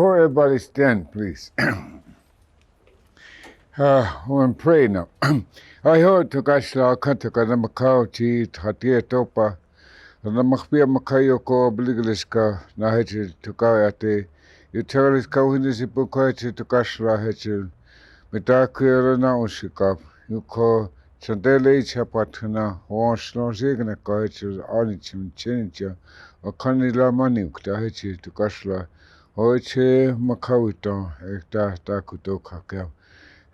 Oh, everybody stand, please. When pray now. I heard to Gashla Kantaka Namakauchi, Tatia Topa, the Namakpia Makayoko, Bligaliska, Nahachi, Tukayate, Utilis Kawinisipukachi to Gashla Hachil, Mitakia Naushikap, you call Chandele Chapatuna, Washno Zigna Kaichel, Arnichim Chincha, or Kanila Manuk, Tahachi to Gashla. Oiche Makawito, Ekta Takuto Kakao.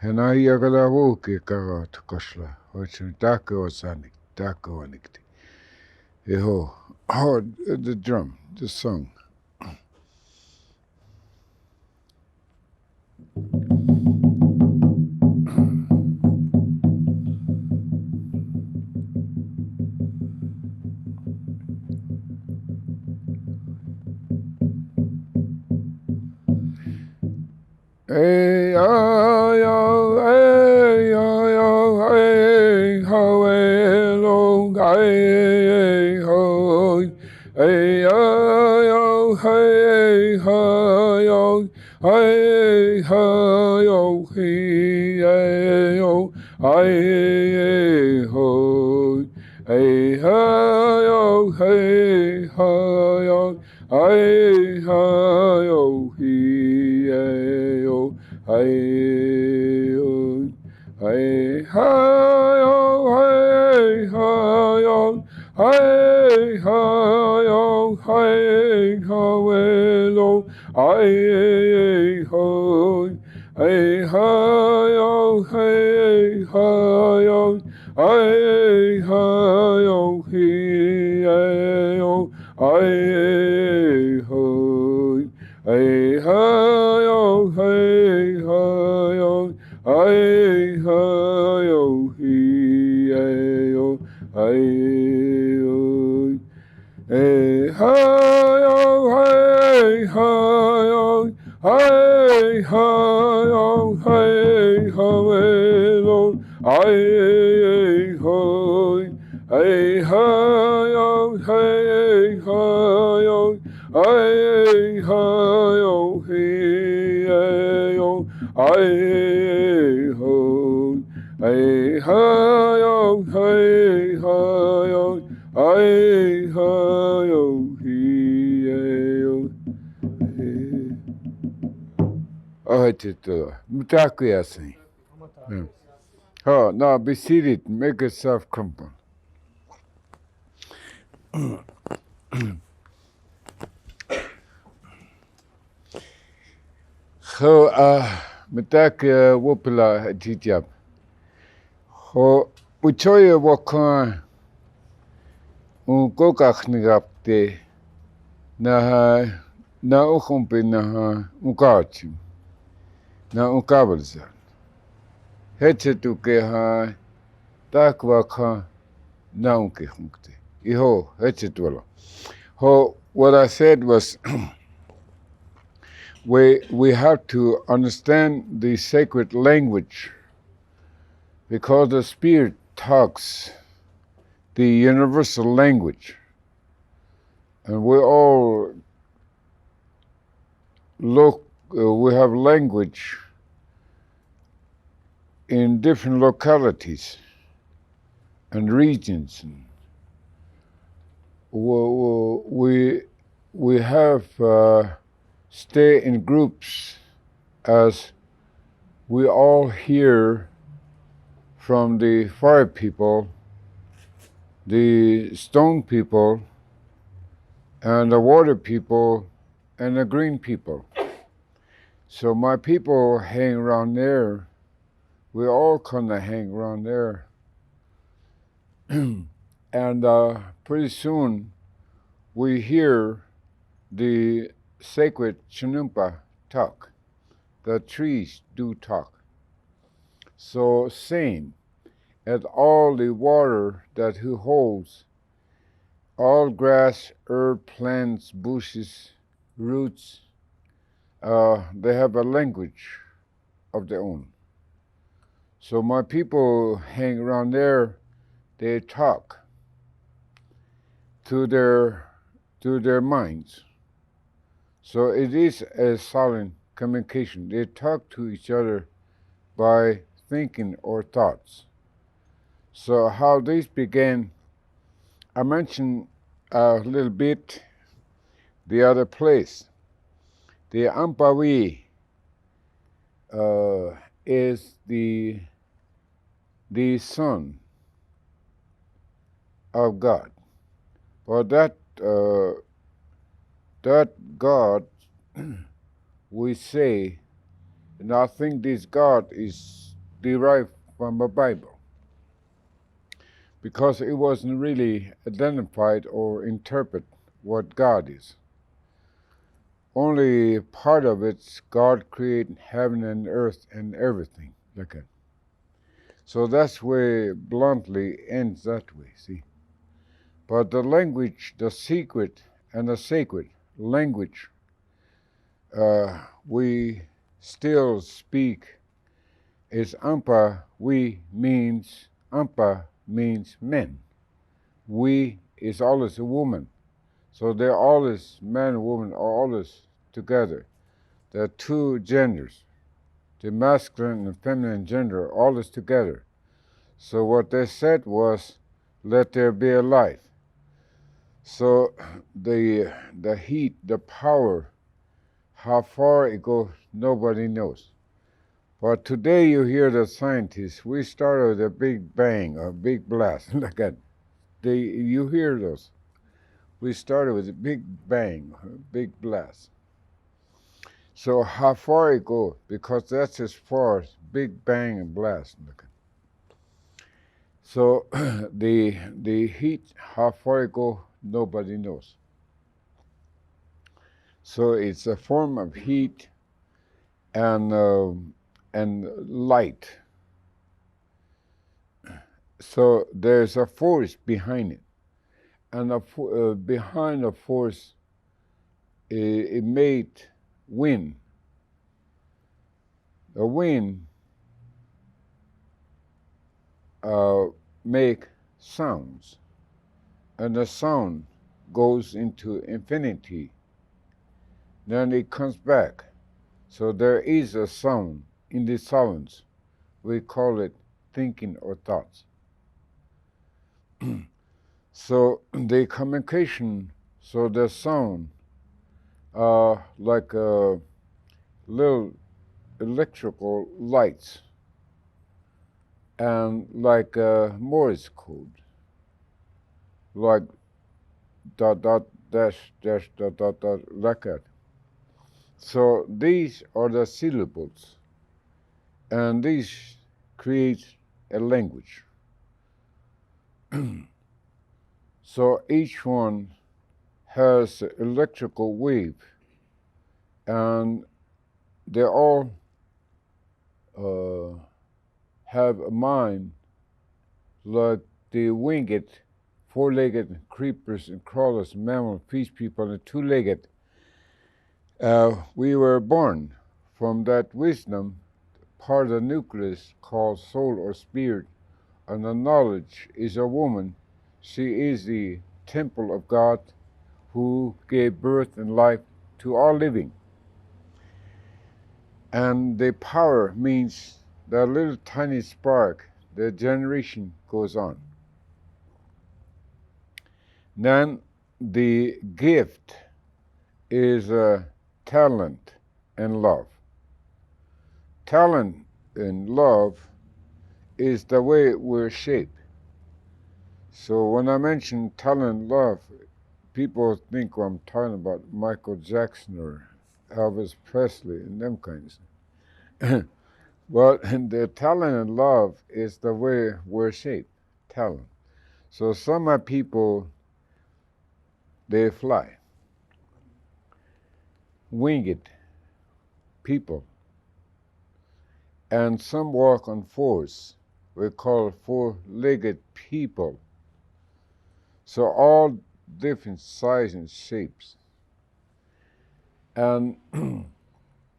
And I yagala woke kara to Kosla, oiche Dako Sanik, Dako Anikti. Eho, the drum, the song. Hey, yo, hey, yo, hey, ho, hey, lo, hey, ho, hey, yo, hey, ho, yo, hey, ho, yo, hey, yo, hey, ho, hey, ho, yo, hey, ho, yo, hey, ho, yo, hey, yo. Hey, oh, hey, oh, hey, oh, hey, oh, hey, oh, hey, oh, hey, oh, hey, oh, hey, oh, hey, oh, hey, oh, hey, ho, hey, ho, hey, ho, he, yo, hey, ho, hey, ho, hey, ho, hey, ho, hey, ho, hey, ho, hey, ho, hey, ho, hey, ho, hey, yo, hey, ho, hey, ho, hey, ho, hey, ho, hey, yo, hey. Oh, it's Mutaku assim. Oh, now be seated. Make yourself comfortable. So, Mutaku wopila jijab. Ho, uchoye wakan kokak nigapte na ukumpi na ukachi na ukabalza. Heche tuke takwa ka na unke hunkte. Iho, heche tuwala. Ho, what I said was we have to understand the sacred language because the Spirit talks the universal language. And we all we have language in different localities and regions. We have stay in groups as we all hear from the fire people, the stone people, and the water people, and the green people. So my people hang around there. We all kind of hang around there. And pretty soon we hear the sacred Chinumpa talk. The trees do talk. So same as all the water that he holds, all grass, herb, plants, bushes, roots, they have a language of their own. So my people hang around there, they talk to their minds. So it is a silent communication. They talk to each other by thinking or thoughts. So how this began, I mentioned a little bit the other place. The Ampawi is the Son of God. But that God, we say, and I think this God is derived from the Bible because it wasn't really identified or interpret what God is. Only part of it's God created heaven and earth and everything. Look at. So that's where bluntly ends that way, see. But the language, the secret and the sacred language, we still speak is Ampa means men. We is always a woman. So they're always man and woman are always together. There are two genders, the masculine and feminine gender, always together. So what they said was, let there be a light. So the heat, the power, how far it goes, nobody knows. But today you hear the scientists, we started with a big bang, a big blast. Look at, you hear those. We started with a big bang, a big blast. So how far it goes, because that's as far as big bang and blast. Look at. So the heat, how far it goes, nobody knows. So it's a form of heat and light. So there's a force behind it, and behind the force, it made wind. The wind make sounds, and the sound goes into infinity. Then it comes back. So there is a sound in the silence. We call it thinking or thoughts. So the communication, so the sound, like little electrical lights and like Morse code, like dot dot dash dash dot dot dot like that. So these are the syllables, and these create a language. So each one has an electrical wave, and they all have a mind like the winged, four-legged creepers and crawlers, mammal, fish people, and two-legged. We were born from that wisdom, part of the nucleus called soul or spirit, and the knowledge is a woman. She is the temple of God who gave birth and life to all living. And the power means that little tiny spark, the generation goes on. Then the gift is talent and love. Talent and love is the way we're shaped. So when I mention talent and love, people think I'm talking about Michael Jackson or Elvis Presley and them kinds. Well, the talent and love is the way we're shaped. Talent. So some are people, they fly. Winged people. And some walk on fours. We call four-legged people. So all different sizes and shapes. And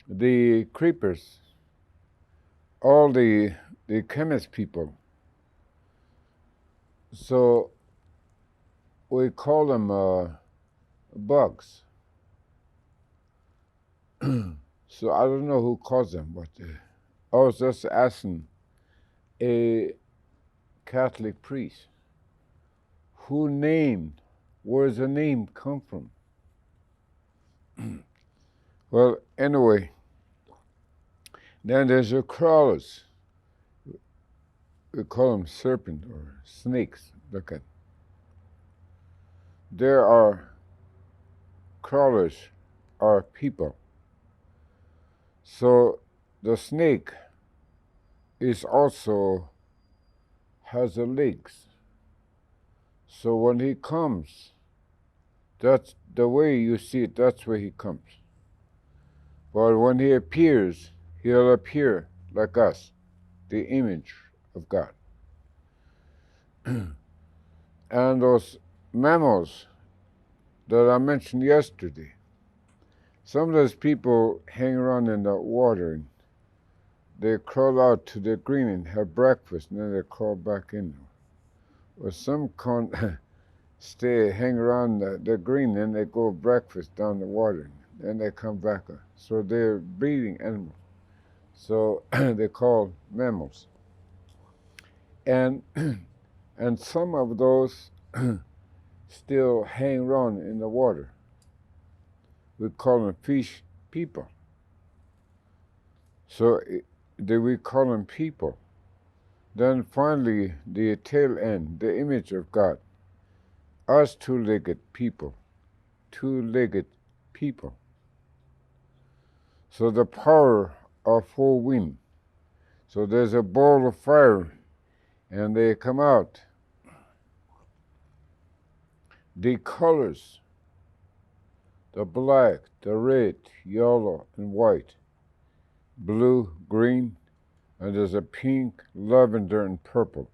the creepers, all the chemist people, so we call them bugs. So I don't know who caused them, but I was just asking a Catholic priest who named, where does the name come from? Well, anyway, then there's the crawlers. We call them serpent or snakes. Look at. There are crawlers are people. So the snake is also has the legs. So when he comes, that's the way you see it, that's where he comes. But when he appears, he'll appear like us, the image of God. And those mammals that I mentioned yesterday, some of those people hang around in the water and they crawl out to the green and have breakfast and then they crawl back in. Or some can't hang around the green and they go breakfast down the water and they come back. So they're breeding animals. So they're called mammals. And and some of those still hang around in the water. We call them fish people. So we call them people. Then finally, the tail end, the image of God, us two-legged people. So the power of full wind. So there's a ball of fire, and they come out. The colors, the black, the red, yellow, and white, blue, green, and there's a pink, lavender, and purple.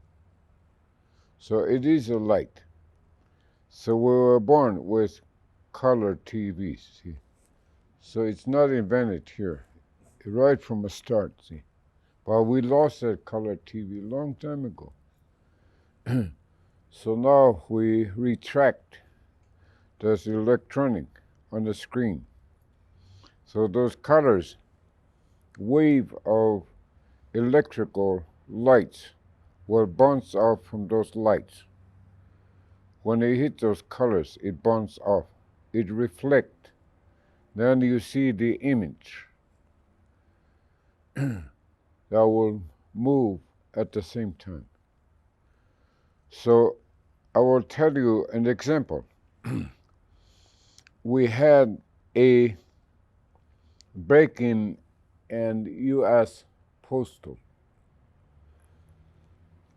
So it is a light. So we were born with color TVs, see. So it's not invented here, right from the start, see. But we lost that color TV a long time ago. So now we retract. There's electronic on the screen. So those colors, wave of electrical lights will bounce off from those lights. When they hit those colors, it bounces off. It reflects. Then you see the image that will move at the same time. So I will tell you an example. We had a break-in and U.S. Postal.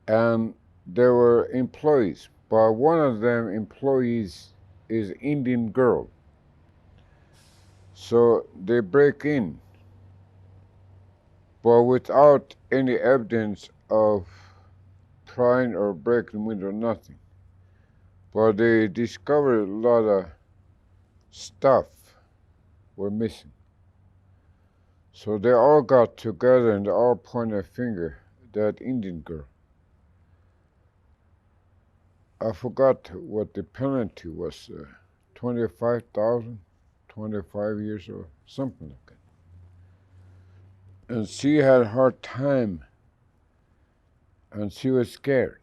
And there were employees, but one of them employees is Indian girl. So they break in, but without any evidence of prying or breaking window, nothing. But they discovered a lot of stuff were missing. So they all got together and they all pointed a finger at that Indian girl. I forgot what the penalty was, 25,000, 25 years or something like that. And she had a hard time and she was scared.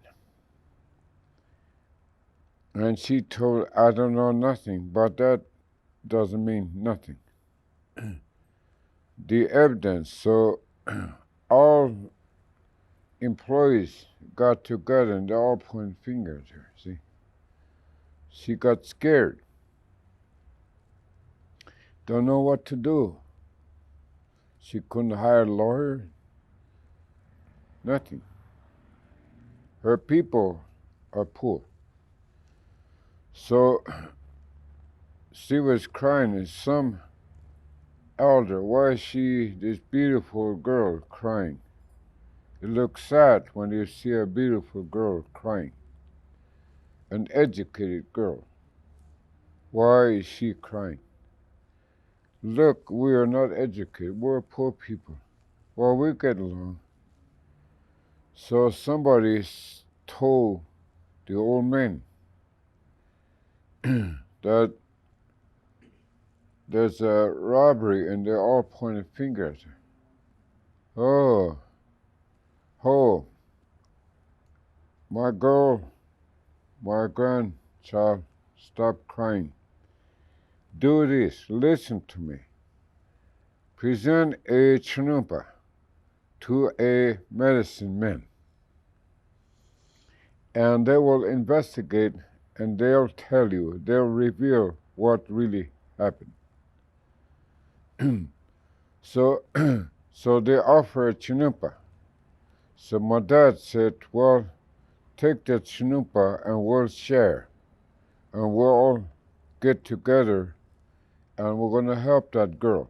And she told, I don't know nothing, but that doesn't mean nothing. The evidence, so all employees got together and they all pointed fingers at her, see. She got scared. Don't know what to do. She couldn't hire a lawyer. Nothing. Her people are poor. So she was crying and some elder, why is she, this beautiful girl, crying? It looks sad when you see a beautiful girl crying. An educated girl. Why is she crying? Look, we are not educated. We're poor people. Well, we get along. So somebody told the old man that there's a robbery and they're all pointing fingers. Oh, oh, my girl, my grandchild, stop crying. Do this, listen to me. Present a chinumpa to a medicine man, and they will investigate and they'll tell you, they'll reveal what really happened. So, so they offer a chinumpa. So my dad said, well, take that chinumpa and we'll share, and we'll all get together, and we're going to help that girl.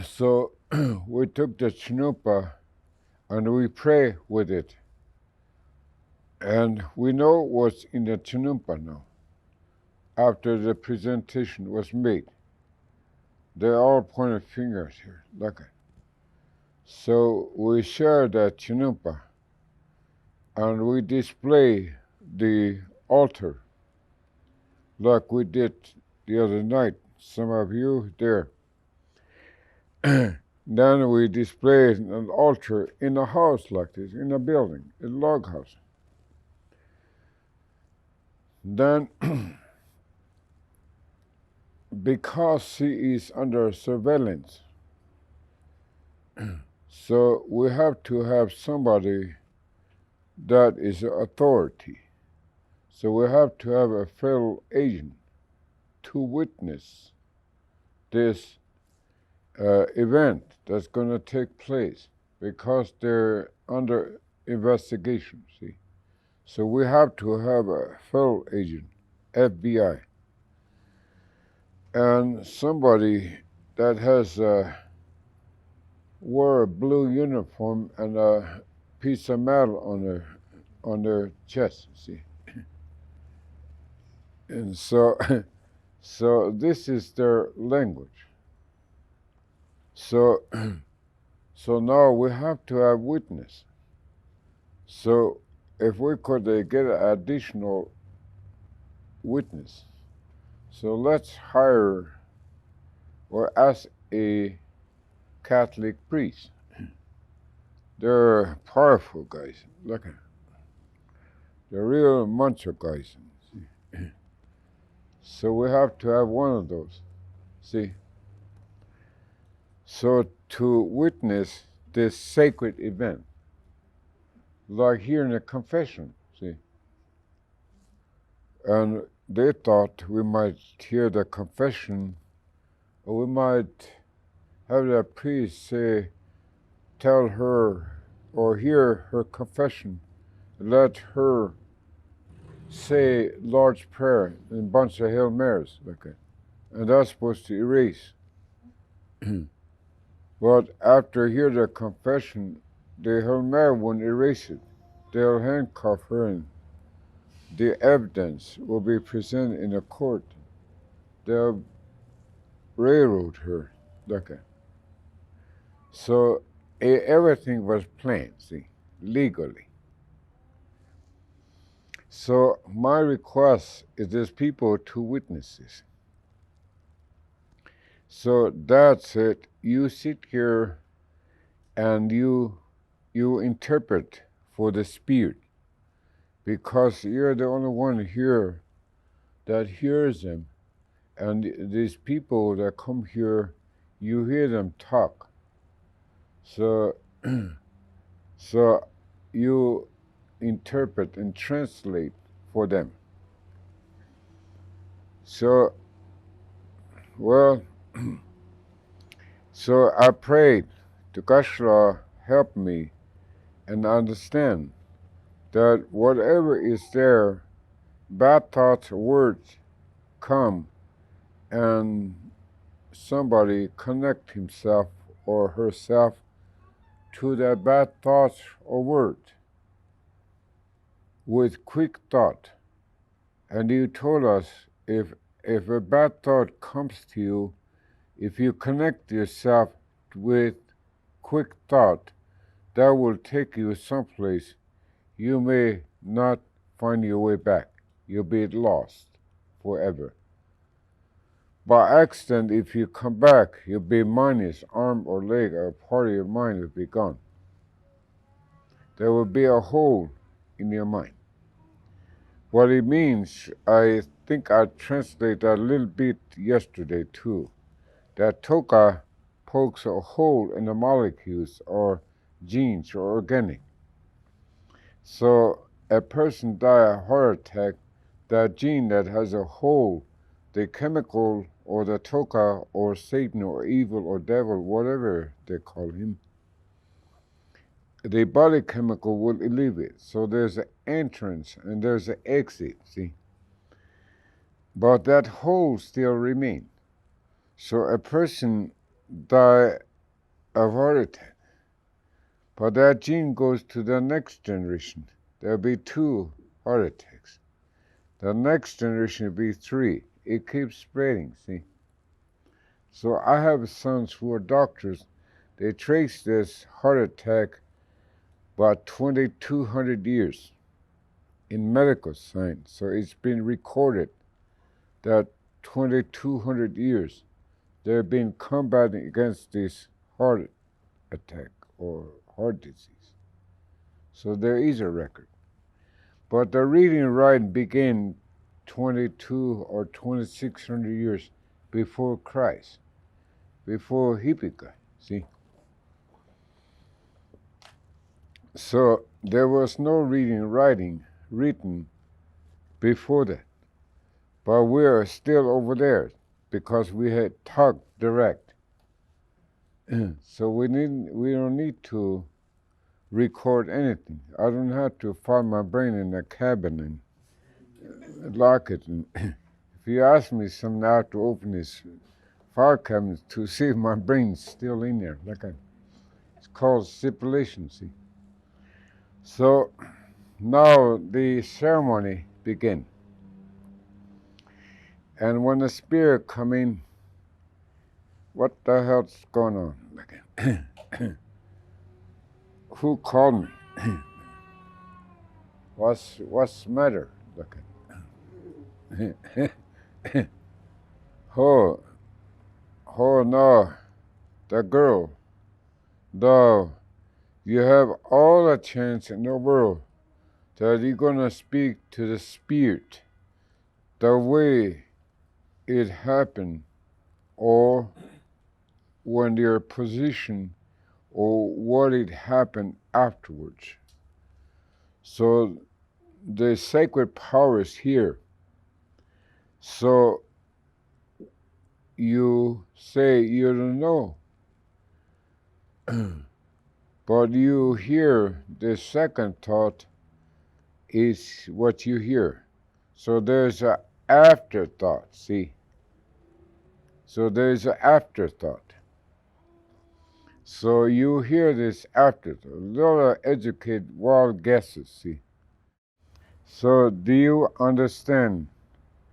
So we took the chinumpa and we pray with it. And we know what's in the chinumpa now, after the presentation was made. They all pointed fingers here, look at. So we share that chinumpa and we display the altar like we did the other night, some of you there. Then we display an altar in a house like this, in a building, a log house. Then, because she is under surveillance, so we have to have somebody that is authority. So we have to have a federal agent to witness this event that's going to take place because they're under investigation, see. So we have to have a federal agent, FBI, and somebody that has wore a blue uniform and a piece of metal on their chest, see. And so, so this is their language. So, so now we have to have witness. So if we could get an additional witness, so let's hire or ask a Catholic priest. They're powerful guys. Look at them. They're real macho guys. See? So we have to have one of those. See? So to witness this sacred event, like here in a confession, see? And they thought we might hear the confession, or we might have the priest say, tell her, or hear her confession, let her say Lord's Prayer and a bunch of Hail Marys, okay? And that's supposed to erase. But after hear the confession, the Hail Mary won't erase it. They'll handcuff her and the evidence will be presented in a court. They'll railroad her, okay? So everything was planned, see, legally. So my request is there's people to witness this. So that's it. You sit here and you interpret for the Spirit, because you're the only one here that hears them. And these people that come here, you hear them talk. So, so you interpret and translate for them. So, well, so I prayed to Kashla help me and understand that whatever is there, bad thoughts, words come, and somebody connect himself or herself to that bad thoughts or words with quick thought. And you told us if a bad thought comes to you, if you connect yourself with quick thought, that will take you someplace you may not find your way back. You'll be lost forever. By accident, if you come back, you'll be minus arm or leg, or part of your mind will be gone. There will be a hole in your mind. What it means, I think I translated a little bit yesterday too. That toka pokes a hole in the molecules or genes or organic. So a person die a heart attack, that gene that has a hole, the chemical or the toka or Satan or evil or devil, whatever they call him, the body chemical will leave it. So there's an entrance and there's an exit, see? But that hole still remains. So a person die of heart attack, but that gene goes to the next generation. There'll be 2 heart attacks. The next generation will be 3. It keeps spreading, see? So I have sons who are doctors. They trace this heart attack about 2,200 years in medical science. So it's been recorded that 2,200 years they've been combating against this heart attack or heart disease. So there is a record. But the reading and writing began 22 or 2,600 years before Christ, before Hippika, see? So there was no reading and writing written before that. But we're still over there because we had talked direct. So we don't need to record anything. I don't have to find my brain in a cabin and lock it. And if you ask me something, I have to open this file cabinet to see if my brain's still in there. It's called stipulation, see. So now the ceremony begins. And when the spirit come in, what the hell's going on? Who called me? What's the matter? Oh no, the girl. Though you have all the chance in the world that you're gonna speak to the spirit the way it happened, or when their position, or what it happened afterwards. So the sacred power is here. So you say you don't know, but you hear the second thought is what you hear. So there's an afterthought, see? So there's an afterthought. So you hear this afterthought. A lot of educated wild guesses, see? So do you understand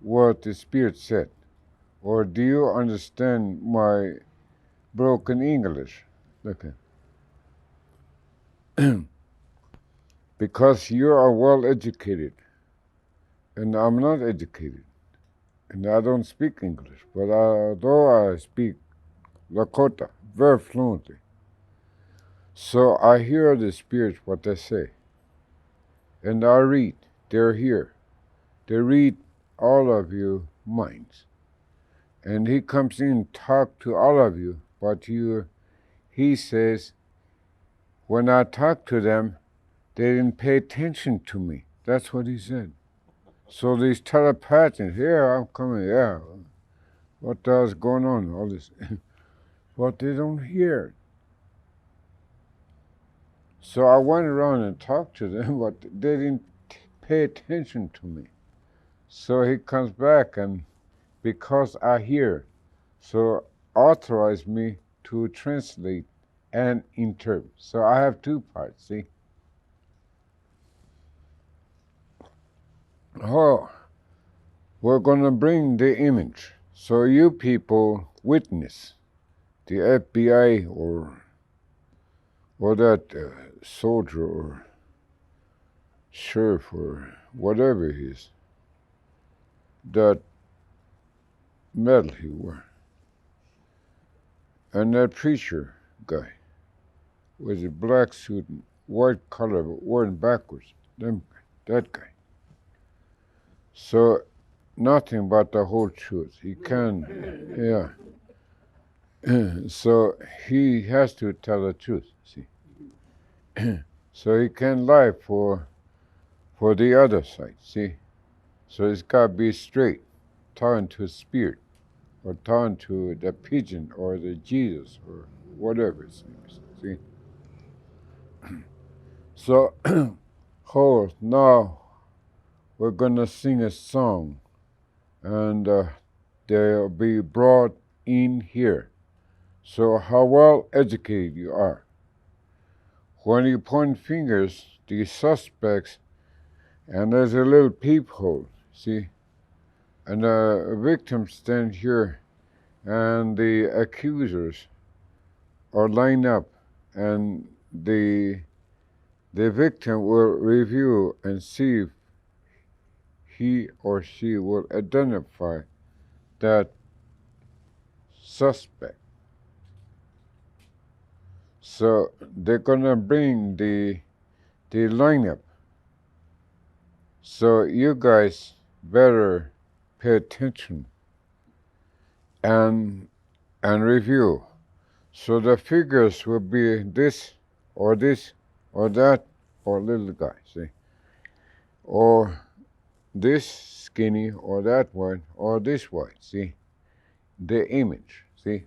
what the Spirit said? Or do you understand my broken English? Okay. Because you are well educated, and I'm not educated, and I don't speak English, but although I speak Lakota very fluently, so I hear the spirits what they say, and I read. They're here. They read all of your minds, and he comes in talk to all of you, but he says, when I talk to them, they didn't pay attention to me. That's what he said. So these telepathics, yeah, I'm coming, yeah. What the hell's going on? All this. But they don't hear. So I went around and talked to them, but they didn't pay attention to me. So he comes back, and because I hear, so authorize me to translate and interpret. So I have 2 parts, see? Oh, we're going to bring the image. So you people witness the FBI or that soldier or sheriff or whatever he is, that metal he wore. And that preacher guy with a black suit and white collar but wearing backwards. That guy. So nothing but the whole truth. He can, yeah. So he has to tell the truth, see. So he can't lie for the other side, see. So it's got to be straight, talking to spirit, or talking to the pigeon, or the Jesus, or whatever it seems, see. So, now we're gonna sing a song, and they'll be brought in here. So how well educated you are. When you point fingers, the suspects, and there's a little peephole, see, and the victims stand here, and the accusers are lined up, and the victim will review and see if he or she will identify that suspect. So they're gonna bring the lineup. So you guys better pay attention and review. So the figures will be this or that or little guy, see? Or this skinny or that one or this white, see? The image, see?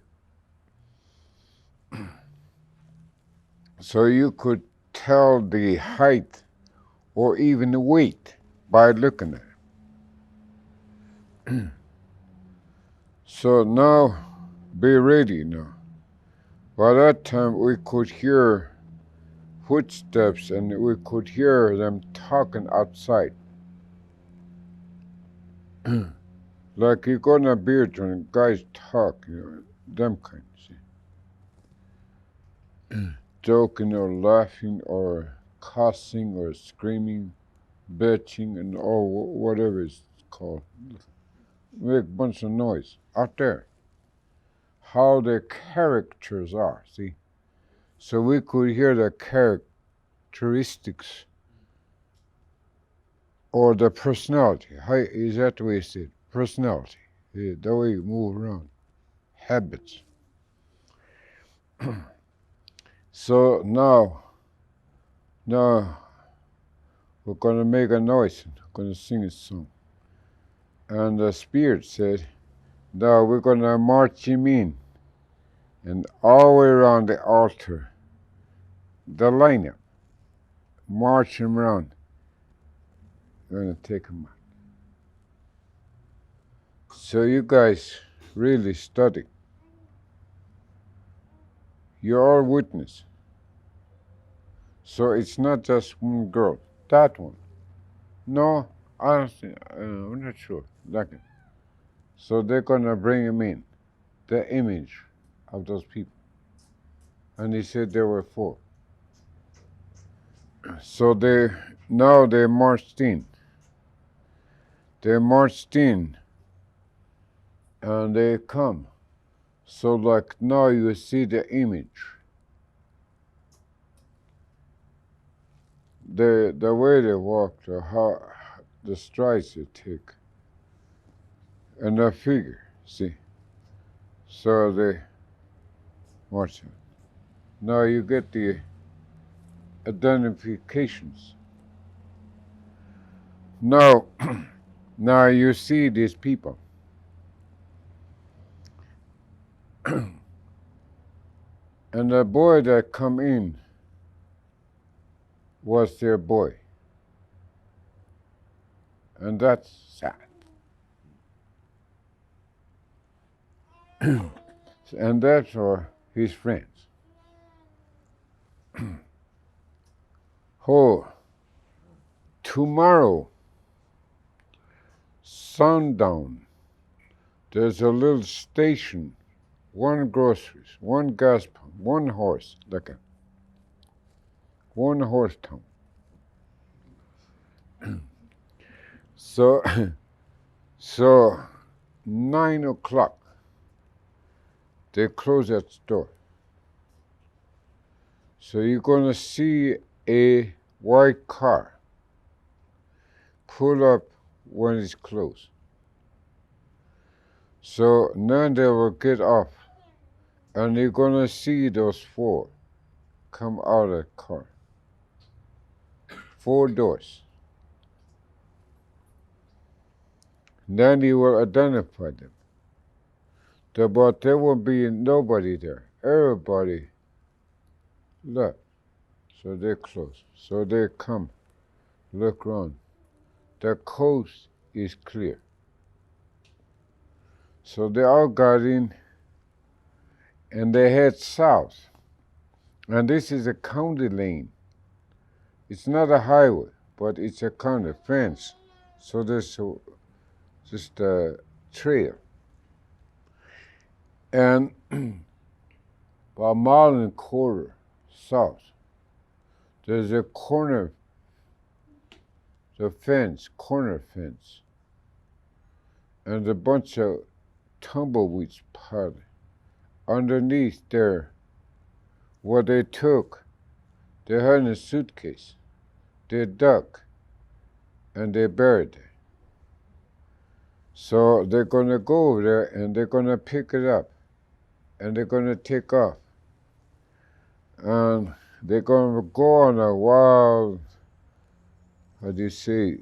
So you could tell the height or even the weight by looking at it. So now, be ready now. By that time we could hear footsteps and we could hear them talking outside. Like you're gonna be when guys talk, them kind, see. Joking or laughing or cussing or screaming, bitching and all whatever it's called. Make a bunch of noise out there. How their characters are, see. So we could hear the characteristics or the personality. How is that the way it's said? Personality. The way you move around. Habits. So now we're gonna make a noise. We're gonna sing a song. And the spirit said, now we're gonna march him in. And all the way around the altar, the lineup, march him around. We're gonna take him out. So you guys really study. You're all witness. So it's not just one girl. That one. No, honestly, I'm not sure. So they're gonna bring him in, the image of those people. And he said there were 4. So they marched in. They marched in and they come. So like now you see the image. The way they walk, the strides they take, and the figure, see. So they march in. Now you get the identifications. Now, now you see these people. And the boy that come in was their boy. And that's sad. And that's for his friends. Oh, tomorrow, sundown, there's a little station, 1 groceries, 1 gas pump, 1 horse, look at 1 horse town. So 9 o'clock, they close that store. So you're going to see a white car pull up when it's closed. So now they will get off, and you're going to see those 4 come out of the car. 4 doors. Then you will identify them. But there will be nobody there. Everybody left. So they close. So they come, look around. The coast is clear. So they all got in and they head south. And this is a county lane. It's not a highway, but it's a county fence. So there's just a trail. And about a mile and a quarter south, there's a corner fence, and a bunch of tumbleweeds piled underneath there. What they took, they had in a suitcase, they dug, and they buried it. So they're going to go over there and they're going to pick it up, and they're going to take off. And they're going to go on a wild, how do you say,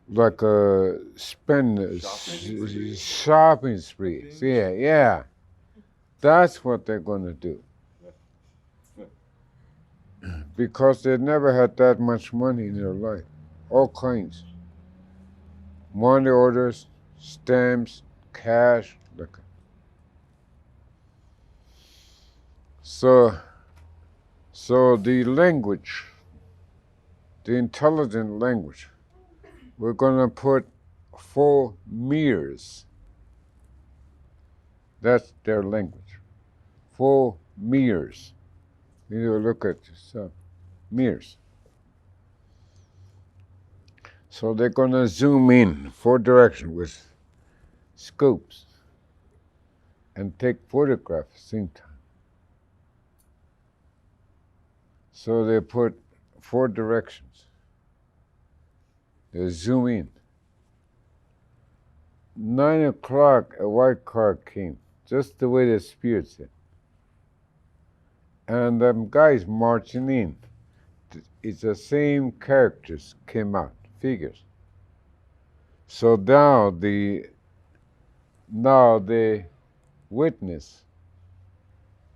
like a shopping spree. Yeah. That's what they're going to do. Because they never had that much money in their life. All kinds. Money orders, stamps, cash. Look. So the language, the intelligent language, we're going to put 4 mirrors. That's their language. 4 mirrors. You look at yourself. Mirrors. So they're going to zoom in 4 directions with scopes and take photographs at the same time. So they put 4 directions. They zoom in. 9 o'clock, a white car came, just the way the Spirit said. And them guys marching in, it's the same characters came out, figures. So now the witness,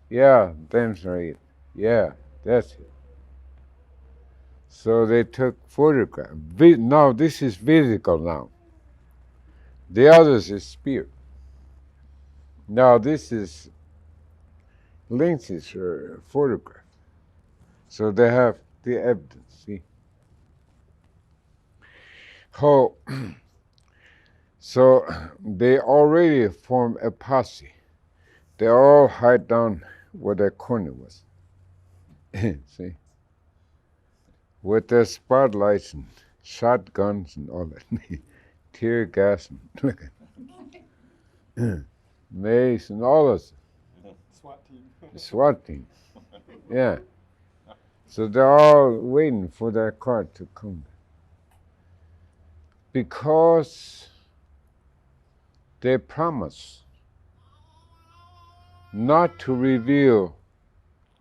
yeah, them's right, yeah, that's it. So they took photographs. Now this is physical now. The others is spirit. Now this is lenses or photograph. So they have the evidence, see? How so they already form a posse. They all hide down where that corner was. See? With their spotlights and shotguns and all that. Tear gas and look at mace and all of it. SWAT team. Yeah. So they're all waiting for that car to come. Because they promise not to reveal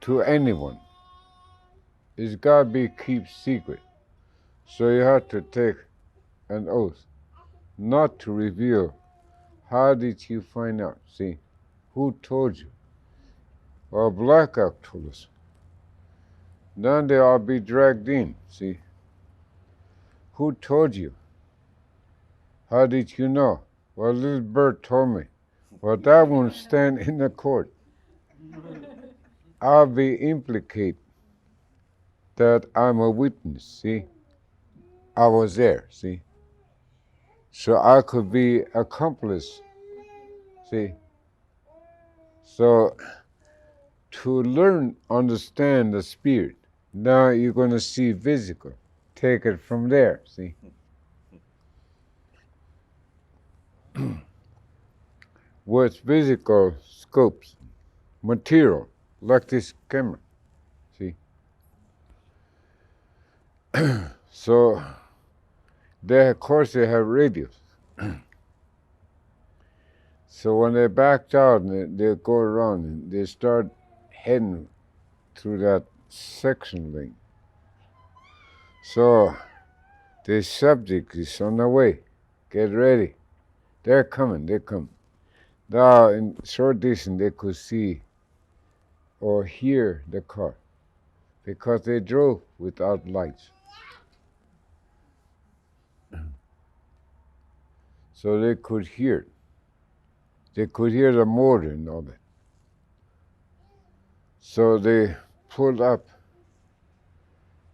to anyone. It's got to be kept secret. So you have to take an oath not to reveal. How did you find out? See, who told you? Well, Blackout told us. Then they all be dragged in, see. Who told you? How did you know? Well, little bird told me. Well, that won't stand in the court. I'll be implicated that I'm a witness, see. I was there, see. So I could be accomplice, see. So to learn, understand the spirit, now you're going to see physical. take it from there, see. With physical scopes, material, like this camera, see. So, of course, they have radios. So when they backed out and they go around and they start heading through that section lane. So the subject is on the way. Get ready. They're coming. Now in short distance they could see or hear the car because they drove without lights. So they could hear it. They could hear the motor and all that. So they pulled up,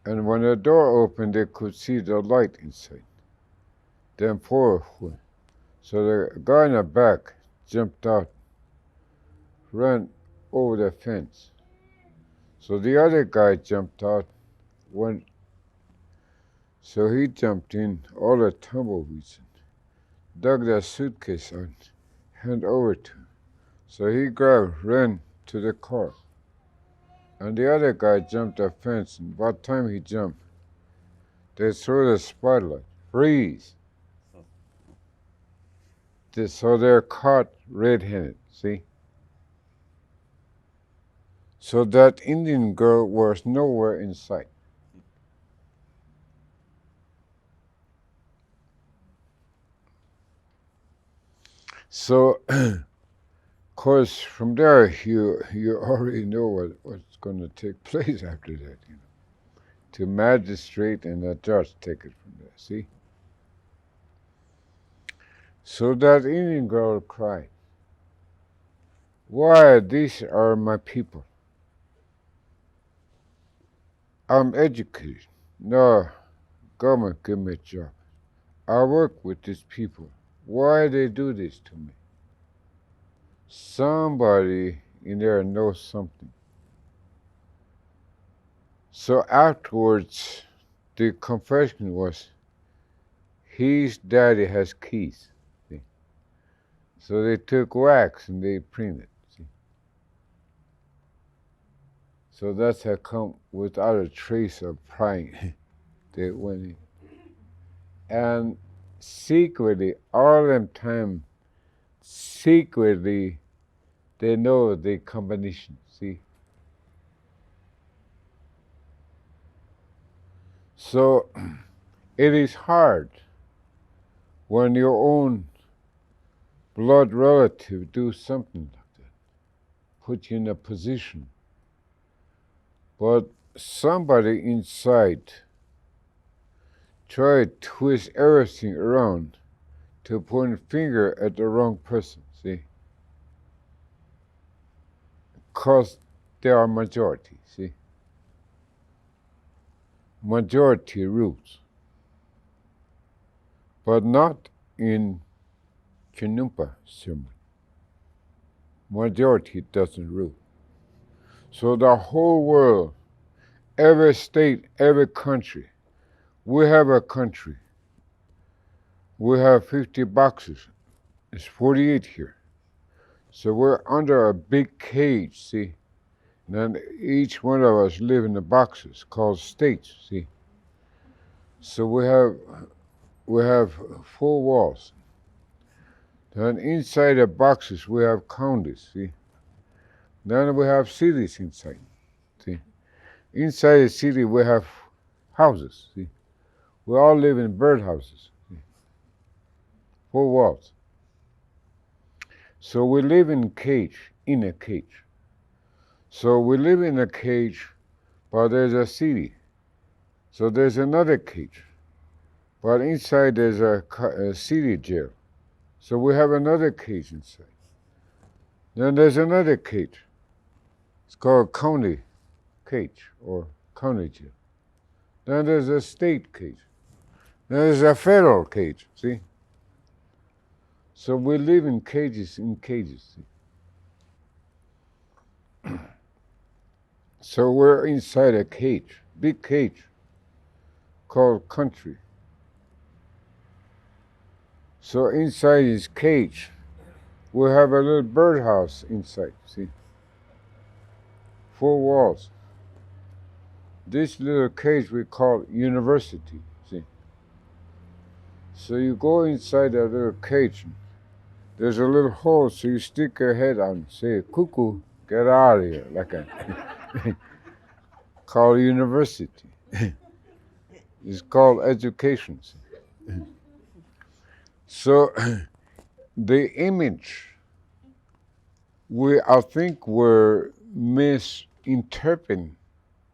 and when the door opened, they could see the light inside. Then forward. So the guy in the back jumped out, ran over the fence. So the other guy jumped out, went. So he jumped in, all the tumbleweeds, dug that suitcase out, hand over to him. So he grabbed, ran to the car. And the other guy jumped the fence, and by the time he jumped, they threw the spotlight. Freeze! So they're caught red-handed, see? So that Indian girl was nowhere in sight. So, of course, from there, you already know what's going to take place after that, you know. To magistrate and the judge take it from there, see? So that Indian girl cried, "Why, these are my people. I'm educated. No, government give me a job. I work with these people. Why they do this to me?" Somebody in there knows something. So afterwards, the confession was, his daddy has keys. See? So they took wax and they printed. See? So that's how come without a trace of prying, they went in. And secretly, all them time, secretly, they know the combination, see? So it is hard when your own blood relative do something like that, put you in a position. But somebody inside try to twist everything around to point a finger at the wrong person, see? Because they are majority, see? Majority rules. But not in Chinumpa ceremony. Majority doesn't rule. So the whole world, every state, every country, we have a country. We have 50 boxes. It's 48 here. So we're under a big cage, see? And then each one of us live in the boxes called states, see? So we have 4 walls. Then inside the boxes we have counties, see? Then we have cities inside, see? Inside the city we have houses, see? We all live in birdhouses, see? 4 walls. So we live in a cage. So we live in a cage, but there's a city. So there's another cage. But inside there's a city jail. So we have another cage inside. Then there's another cage. It's called county cage or county jail. Then there's a state cage. Then there's a federal cage, see? So we live in cages, see? So we're inside a cage, big cage, called country. So inside his cage, we have a little birdhouse inside, see? 4 walls. This little cage we call university, see? So you go inside that little cage, there's a little hole, so you stick your head out and say, cuckoo, get out of here, like a called university. It's called education. So the image, I think we're misinterpreting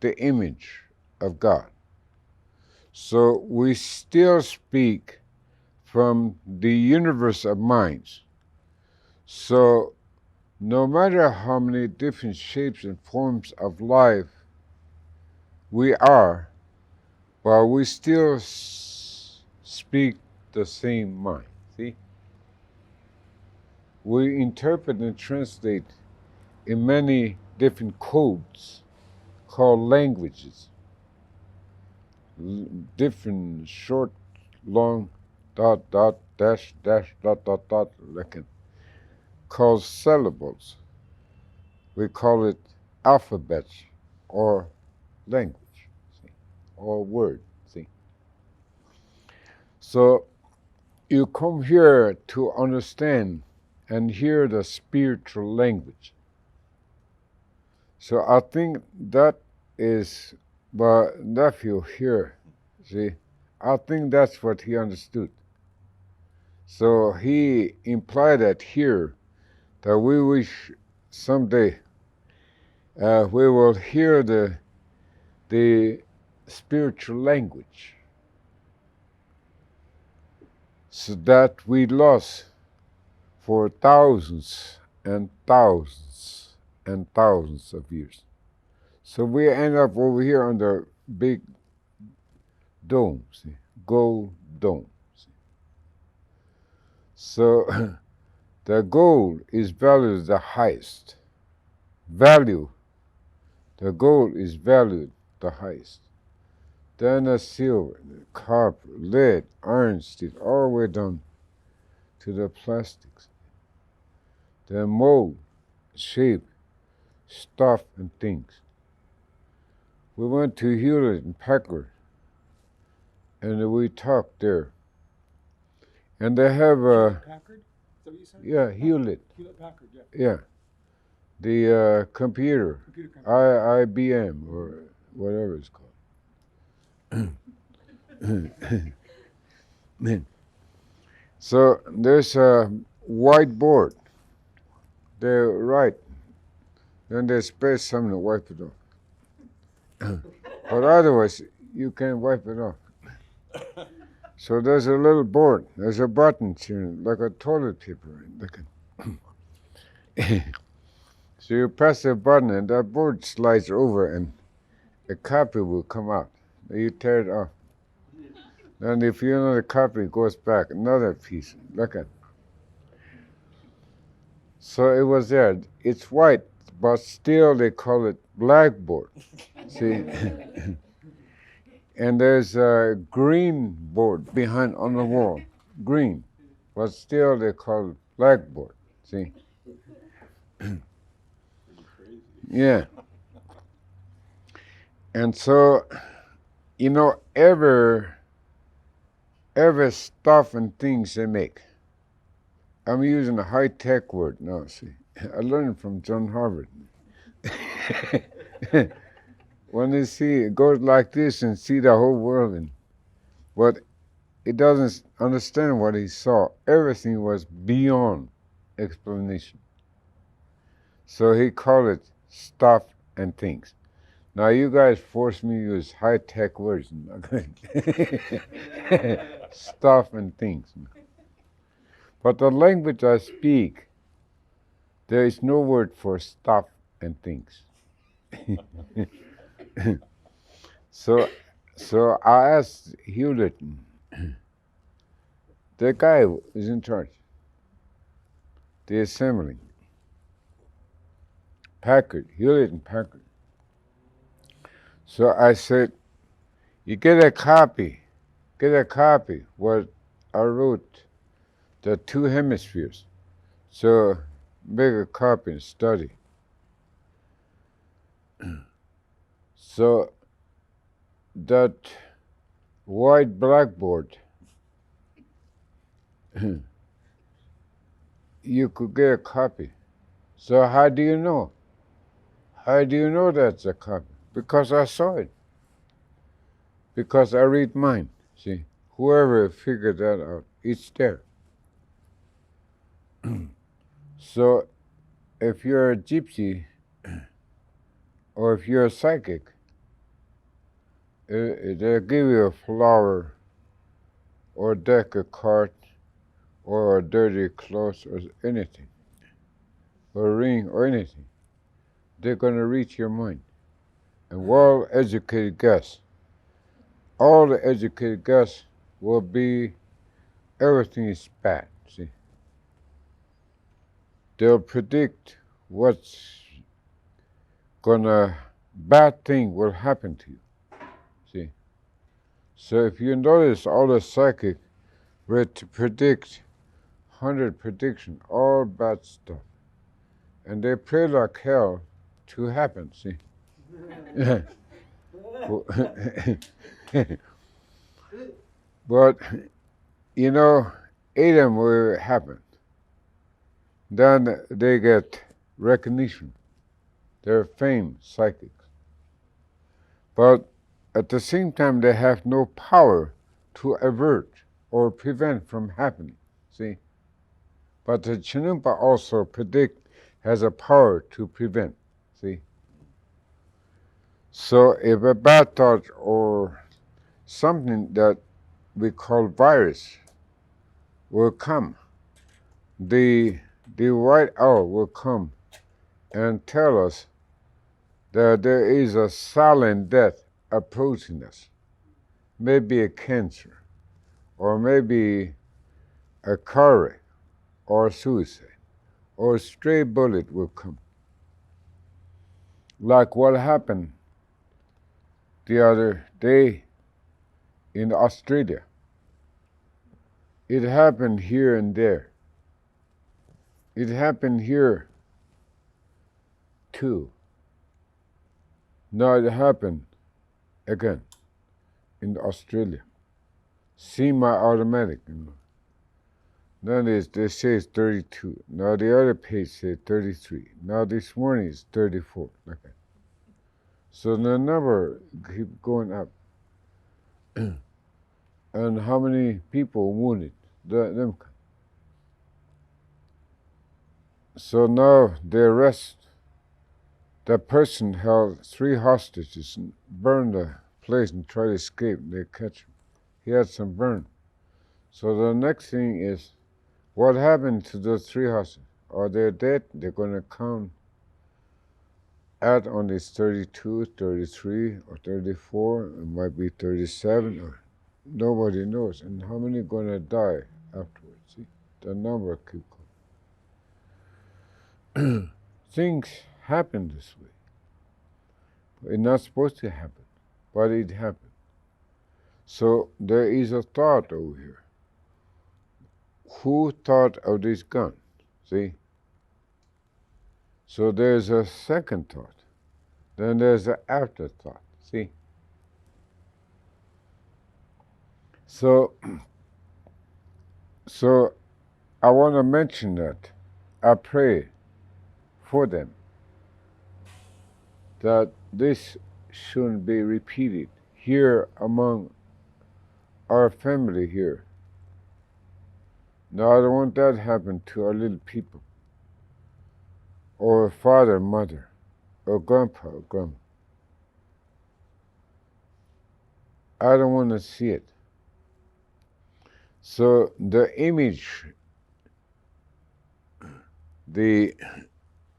the image of God. So we still speak from the universe of minds. So no matter how many different shapes and forms of life we are, but we still speak the same mind. See? We interpret and translate in many different codes called languages. Different short, long, dot, dot, dash, dash, dot, dot, dot, like called syllables. We call it alphabets or language, see, or word, see. So you come here to understand and hear the spiritual language. So I think that is my nephew here, see. I think that's what he understood. So he implied that here, that we wish someday we will hear the spiritual language, so that we lost for thousands and thousands and thousands of years. So we end up over here on the big dome, see, gold dome. See. So the gold is valued the highest. The gold is valued the highest. Then the silver, the copper, lead, iron, steel, all the way down to the plastics. The mold, shape, stuff, and things. We went to Hewlett and Packard, and we talked there. And they have Packard? Is that what you said? Yeah, Hewlett. Hewlett Packard, yeah. Yeah. The computer IBM or whatever it's called. So there's a whiteboard. They write, then they space something to wipe it off. But otherwise, you can wipe it off. So there's a little board. There's a button here, like a toilet paper. So you press the button, and that board slides over, and a copy will come out. You tear it off. And if you know the copy, it goes back, another piece. Look at. So it was there. It's white, but still they call it blackboard. See? And there's a green board behind on the wall. Green. But still they call it blackboard. See? Yeah. And so, you know, every stuff and things they make. I'm using a high-tech word now, see. I learned from John Harvard. When they see it goes like this and see the whole world, but it doesn't understand what he saw. Everything was beyond explanation. So he called it stuff and things. Now you guys force me to use high-tech words. Stuff and things. But the language I speak, there is no word for stuff and things. So I asked Hewlett, the guy who is in charge, the assembly, Packard, Hewlett and Packard. So I said, You get a copy. Get a copy what I wrote, the two hemispheres. So make a copy and study. So that white blackboard, you could get a copy. So how do you know? How do you know that's a copy? Because I saw it. Because I read mine. See, whoever figured that out, it's there. So if you're a gypsy or if you're a psychic, they'll give you a flower or a deck of cards or a dirty clothes or anything, or a ring or anything. They're going to reach your mind. And well-educated guess, all the educated guess will be everything is bad, see. They'll predict what's bad thing will happen to you, see. So if you notice all the psychic were to predict 100 prediction, all bad stuff. And they pray like hell to happen, see. But, you know, Adam will happen. Then they get recognition. They're famed psychics. But at the same time, they have no power to avert or prevent from happening, see? But the Chinumpa also has a power to prevent, see? So if a bad thought or something that we call virus will come, the white owl will come and tell us that there is a silent death approaching us. Maybe a cancer, or maybe a car wreck, or suicide, or a stray bullet will come. Like what happened the other day in Australia. It happened here and there. It happened here too. Now it happened again in Australia. Semi-automatic, you know. Then they say it's 32. Now the other page says 33. Now this morning it's 34. Okay. So the number keep going up. And how many people wounded? Them. So now they arrest that person, held 3 hostages and burned the place and tried to escape. They catch him. He had some burn. So the next thing is, what happened to those 3 hostages? Are they dead? They're going to count out on this 32, 33, or 34. It might be 37, or nobody knows. And how many are going to die afterwards? See, the number keep going. Things happen this way. It's not supposed to happen, but it happened. So there is a thought over here. Who thought of this gun? See? So there's a second thought. Then there's an afterthought. See? So I want to mention that. I pray for them that this shouldn't be repeated here among our family here. Now I don't want that to happen to our little people, or father, mother, or grandpa, or grandma. I don't want to see it. So the image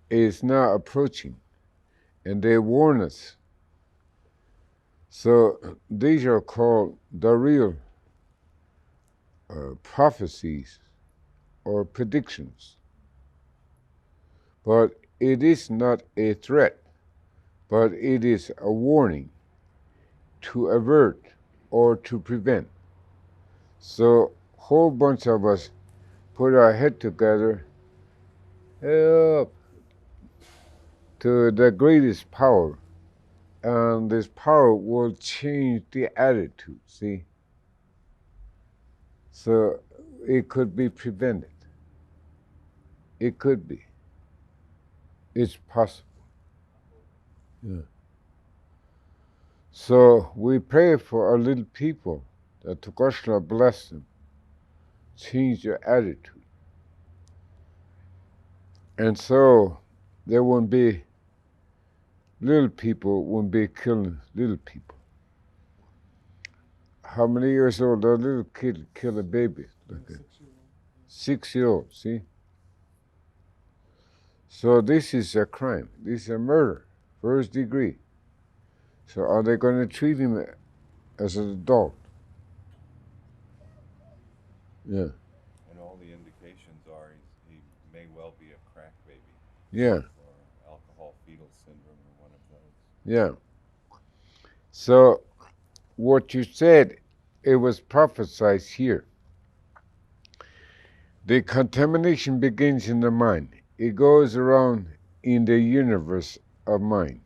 is now approaching, and they warn us. So these are called the real prophecies or predictions. But it is not a threat, but it is a warning to avert or to prevent. So whole bunch of us put our head together, help, to the greatest power. And this power will change the attitude, see? So it could be prevented. It could be. It's possible. Yeah. So we pray for our little people that Tukashla bless them, change their attitude. And so there won't be, little people won't be killing little people. How many years old a little kid kill a baby? Like a 6-year-old, see? So this is a crime. This is a murder, first degree. So are they going to treat him as an adult? Yeah. And all the indications are he may well be a crack baby. Yeah. Or alcohol fetal syndrome or one of those. Yeah. So what you said, it was prophesied here. The contamination begins in the mind. It goes around in the universe of mind.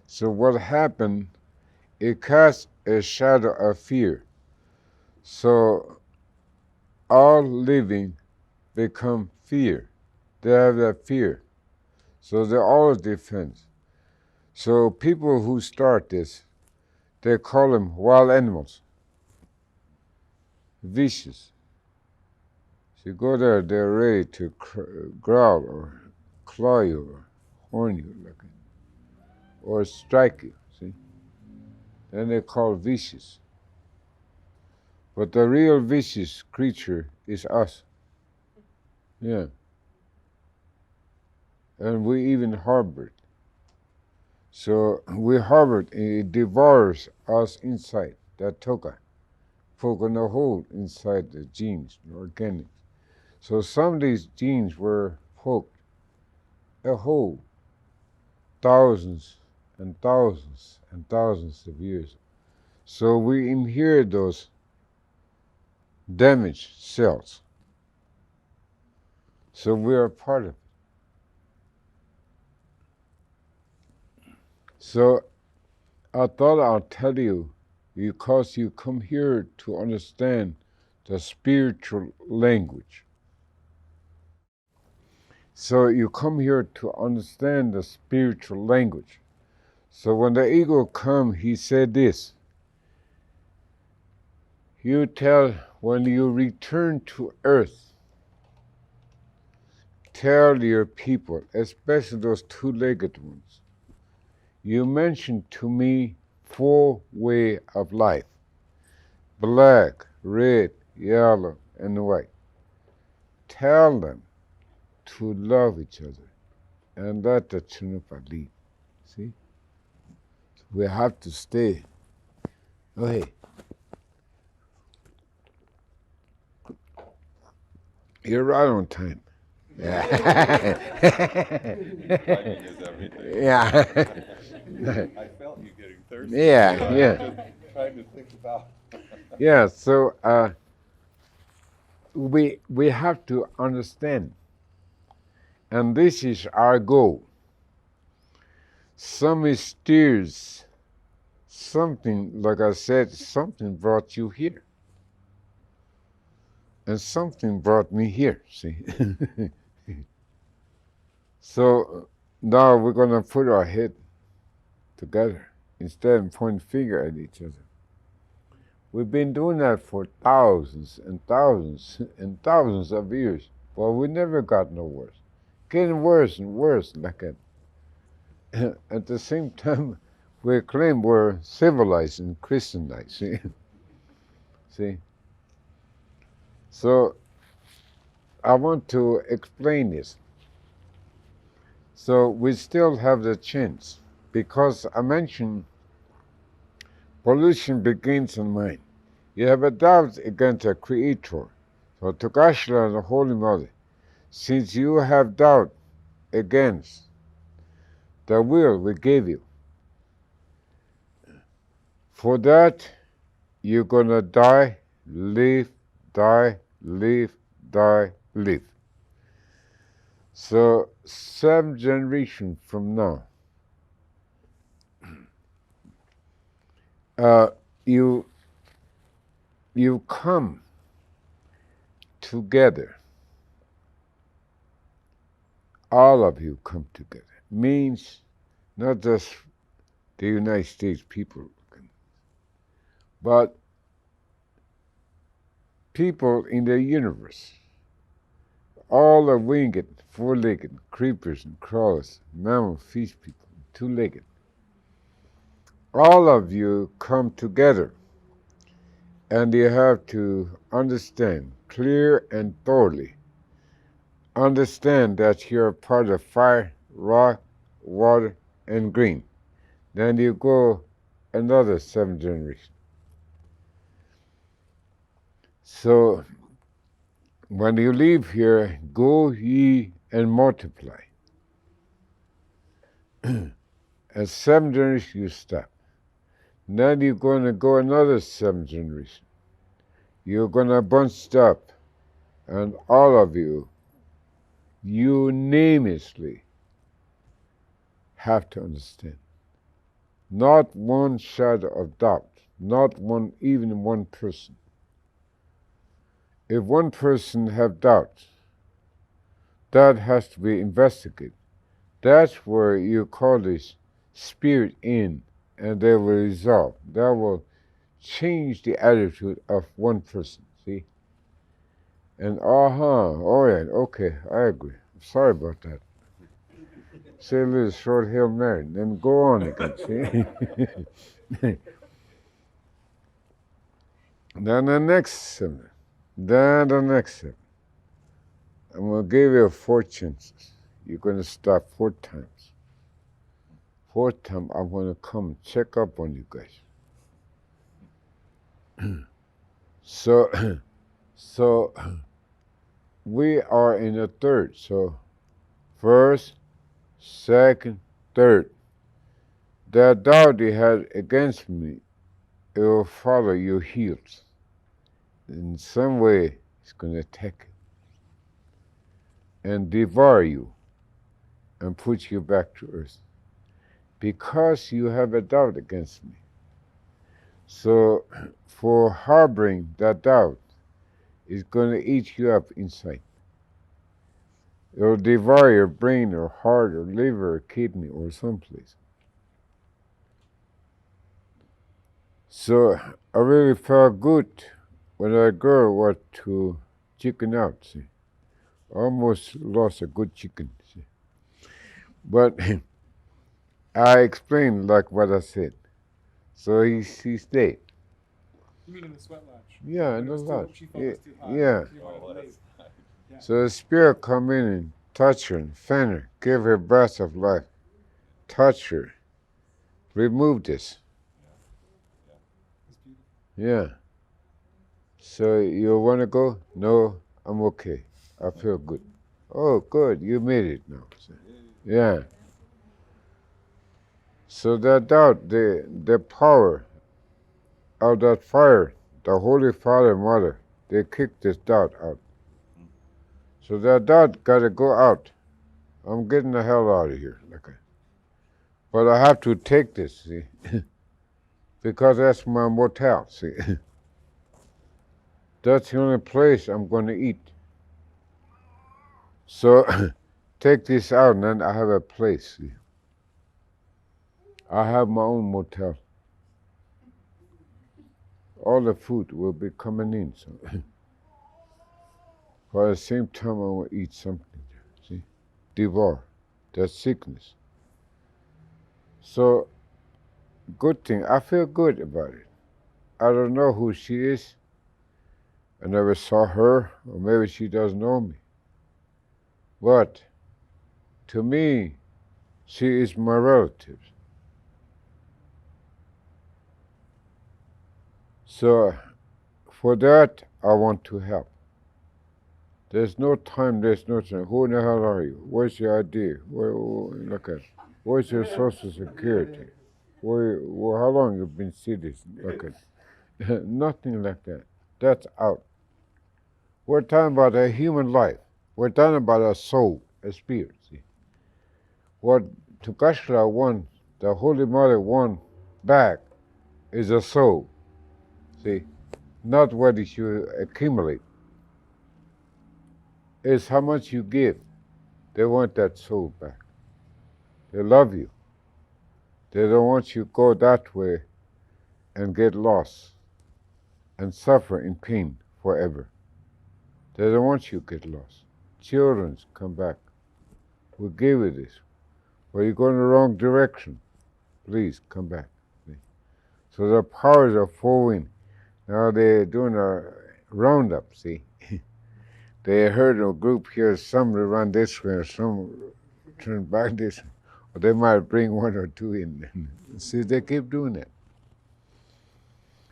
So what happened, it casts a shadow of fear. So all living become fear. They have that fear. So they're all defense. So people who start this, they call them wild animals. Vicious. So you go there, they're ready to growl or claw you or horn you, like, or strike you, see? Then they call vicious. But the real vicious creature is us. Yeah. And we even harbored. So we harbored, it devours us inside, that toka, poking a hole inside the genes, the organics. So some of these genes were poked a hole thousands and thousands and thousands of years. So we inherit those damaged cells. So we are part of it. So I thought I'll tell you because you come here to understand the spiritual language. So you come here to understand the spiritual language. So when the ego come, he said this. You tell, when you return to earth, tell your people, especially those two-legged ones, you mentioned to me 4 ways of life: black, red, yellow, and white. Tell them to love each other and let the Chunupa lead. See? We have to stay. Oh, hey. You're right on time. Timing is everything. Yeah. I felt you getting thirsty. Yeah, So yeah. I was just trying to think about. Yeah, so we have to understand, and this is our goal. Some mysterious, something, like I said, something brought you here. And something brought me here, see? So now we're going to put our head together instead of pointing finger at each other. We've been doing that for thousands and thousands and thousands of years. Well, we never got no worse. Getting worse and worse like that. At the same time, we claim we're civilized and Christianized, see? See? So I want to explain this. So we still have the chance, because I mentioned pollution begins in mind. You have a doubt against a creator. So Tukashla, the Holy Mother, since you have doubt against the will we gave you, for that you're gonna die, live, die, live, die, live. So 7 generations from now, uh, you you come together. All of you come together. Means not just the United States people, but people in the universe. All the winged, four-legged creepers and crawlers, mammal, fish people, two-legged. All of you come together, and you have to understand clear and thoroughly. Understand that you're part of fire, rock, water, and green. Then you go another 7 generations. So when you leave here, go ye and multiply. At 7 generations you stop. Then you're going to go another 7 generations. You're going to bunch up, and all of you unanimously have to understand. Not one shadow of doubt, not one, even one person. If one person have doubts, that has to be investigated. That's where you call this spirit in, and they will resolve. That will change the attitude of one person, see? And oh yeah, okay, I agree. Sorry about that. Say a little short Hail Mary, then go on again, see? Then the next 7. Then the next 7. I'm going to give you 4 chances. You're going to stop 4 times. 4th time, I'm going to come check up on you guys. So we are in the 3rd. So 1st, 2nd, 3rd. That doubt you had against me, it will follow your heels. In some way, it's going to attack you and devour you and put you back to earth because you have a doubt against me. So for harboring that doubt, it's going to eat you up inside. It'll devour your brain or heart or liver or kidney or someplace. So I really felt good when that girl was to chicken out, see. Almost lost a good chicken, see. But I explained like what I said. So he stayed. You mean in the sweat lodge? Yeah, When in it the was lodge. She felt it was too hot. Yeah. She wanted to leave. Yeah. So the spirit come in and touch her and fan her, give her breath of life, touch her, remove this. It's beautiful. Yeah. So you want to go? No, I'm okay. I feel good. Oh, good. You made it now. So, yeah. So that doubt, the power of that fire, the Holy Father and Mother, they kicked this doubt out. So that doubt got to go out. I'm getting the hell out of here. Okay. But I have to take this, see, because that's my motel, see. That's the only place I'm going to eat. So take this out, and then I have a place. See. I have my own motel. All the food will be coming in. So, but at the same time, I will eat something. See, devour that sickness. So, good thing. I feel good about it. I don't know who she is. I never saw her, or maybe she doesn't know me. But to me, she is my relative. So for that, I want to help. There's no time, there's no time. Who in the hell are you? Where's your ID? Look at, where's your social security? How long you been citizen? Look at, Nothing like that. That's out. We're talking about a human life. We're talking about a soul, a spirit. See? What Tukashla won, the Holy Mother won back is a soul. See? Not what you accumulate. It's how much you give. They want that soul back. They love you. They don't want you to go that way and get lost and suffer in pain forever. They don't want you to get lost. Children, come back. We gave you this. Well, you're going the wrong direction. Please come back. See? So the powers are flowing. Now they're doing a roundup, see. They heard a group here, some will run this way, or some turn back this way. Or they might bring one or two in. See, they keep doing that.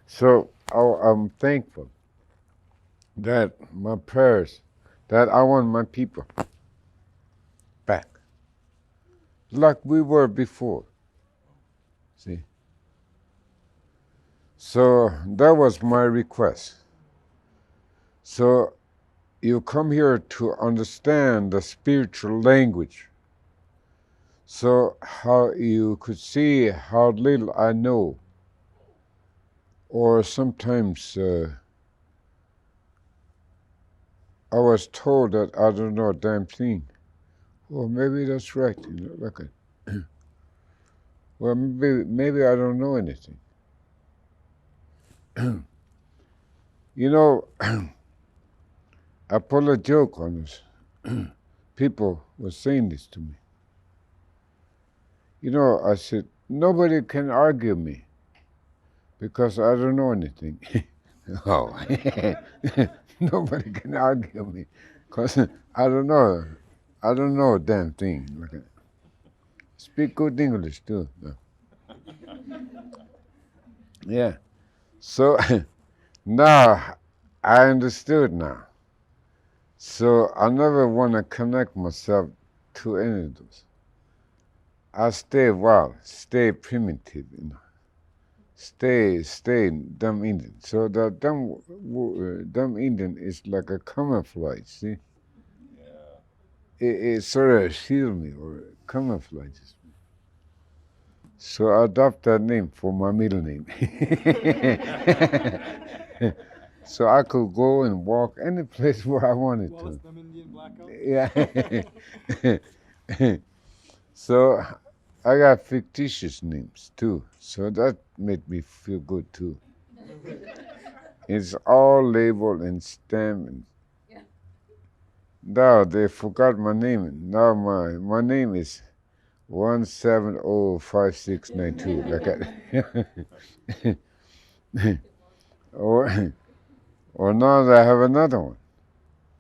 So I'm thankful that my prayers, that I want my people back, like we were before. See? So that was my request. So you come here to understand the spiritual language. So how you could see how little I know, or sometimes I was told that I don't know a damn thing. Well, maybe that's right. Look at. Well, maybe I don't know anything. I put a joke on this. People were saying this to me. I said, nobody can argue me because I don't know anything. Oh, nobody can argue me because I don't know. I don't know a damn thing. Speak good English too. Yeah. So now I understood now. So I never want to connect myself to any of those. I stay wild, stay primitive, stay dumb Indian. So the dumb Indian is like a camouflage, see? Yeah. It sort of shields me or camouflages me. So I adopted that name for my middle name. So I could go and walk any place where I wanted Wallace, to. them Indian blackout. Yeah. So I got fictitious names too. So that made me feel good too. It's all labeled and stamped. Now they forgot my name. Now my name is 1705692. Like that. or now I have another one.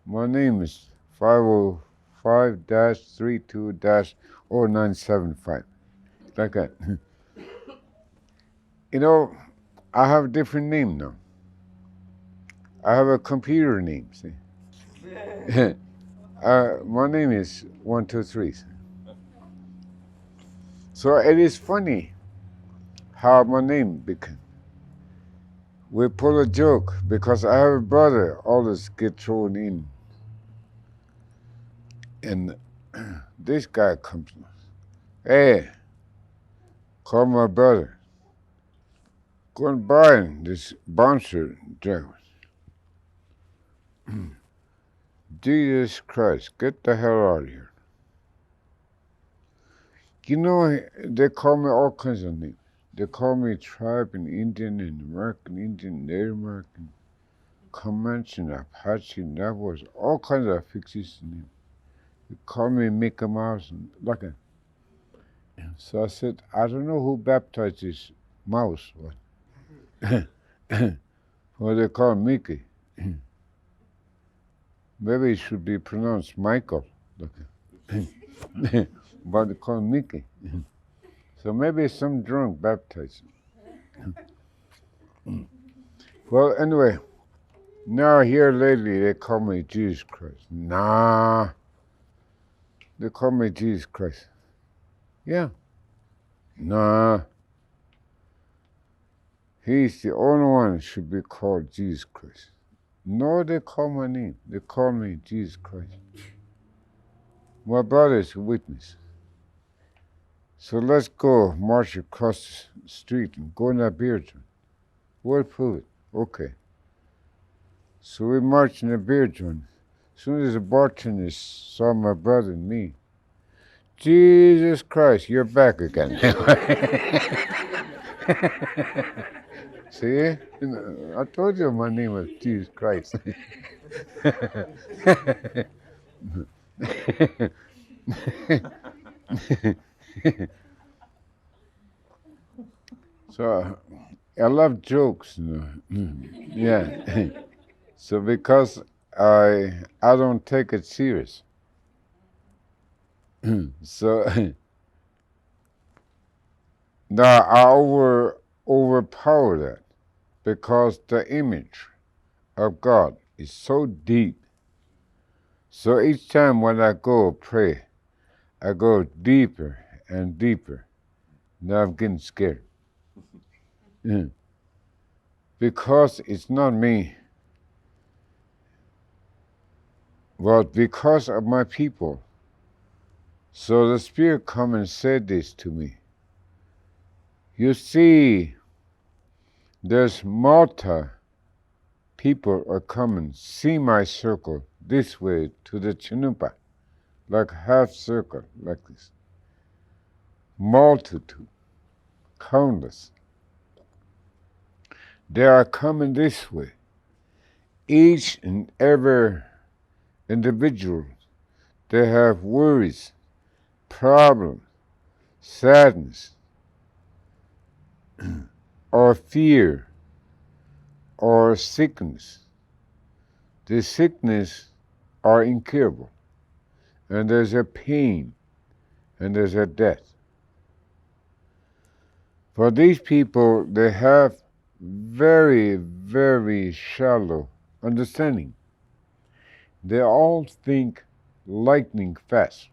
My name is 505-32-0975. Like that. I have a different name now. I have a computer name, see. My name is 123. So it is funny how my name became. We pull a joke because I have a brother always get thrown in. And this guy comes, hey, call my brother. Go and buy this bouncer jacket. Jesus Christ, get the hell out of here. They call me all kinds of names. They call me tribe and Indian and American Indian, Native American, Comanche and Apache, Navajos, all kinds of fictitious names. They call me Mickey Mouse and like that. So I said, I don't know who baptized this mouse. Well, they call him Mickey. Maybe it should be pronounced Michael. But they call him Mickey. So maybe some drunk baptized him. Well, anyway, now here lately they call me Jesus Christ. Nah. They call me Jesus Christ. Yeah. Nah. He's the only one should be called Jesus Christ. No, they call my name. They call me Jesus Christ. My brother is a witness. So let's go march across the street and go in that beer joint. We'll prove it. Okay. So we marched in the beer joint. As soon as the bartender saw my brother and me, Jesus Christ, you're back again. See? I told you my name was Jesus Christ. So I love jokes. Yeah. So because I don't take it serious. So now I overpower that because the image of God is so deep. So each time when I go pray, I go deeper and deeper. Now I'm getting scared. Because it's not me, but because of my people. So the Spirit come and said this to me. You see, there's Malta people are coming, semicircle this way to the Chinoopa, like half circle, like this. Multitude, countless. They are coming this way. Each and every individual, they have worries, problems, sadness, or fear, or sickness. The sickness are incurable, and there's a pain, and there's a death. For these people, they have very, very shallow understanding. They all think lightning fast.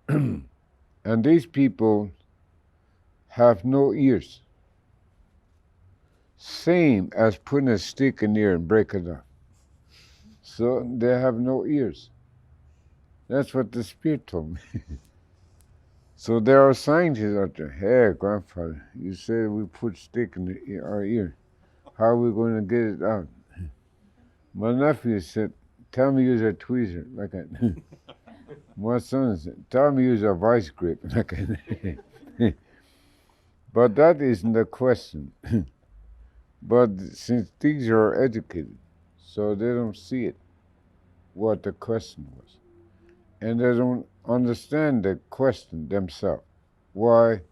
And these people have no ears. Same as putting a stick in the ear and break it off. So they have no ears. That's what the Spirit told me. So there are scientists out there. Hey, grandfather, you said we put stick in our ear. How are we going to get it out? My nephew said, tell me use a tweezer. Like a my son said, tell me use a vice grip. Like a but that isn't the question. But since these are educated, so they don't see it, what the question was. And they don't understand the question themselves. Why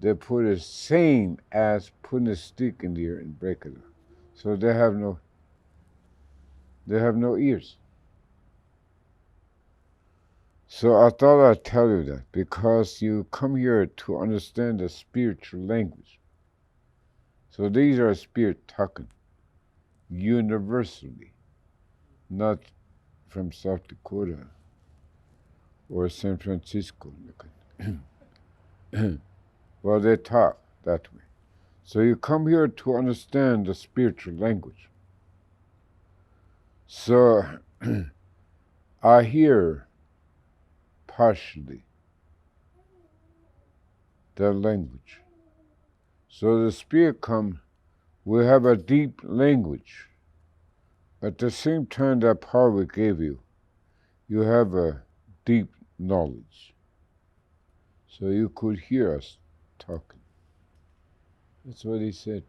they put it same as putting a stick in the ear and break it off. So they have no ears. So I thought I'd tell you that because you come here to understand the spiritual language. So these are spirit talking universally, not from South Dakota or San Francisco. Well, they talk that way. So you come here to understand the spiritual language. So I hear partially the language. So the Spirit come, we have a deep language. At the same time, that power we gave you, you have a deep knowledge. So you could hear us talking. That's what he said.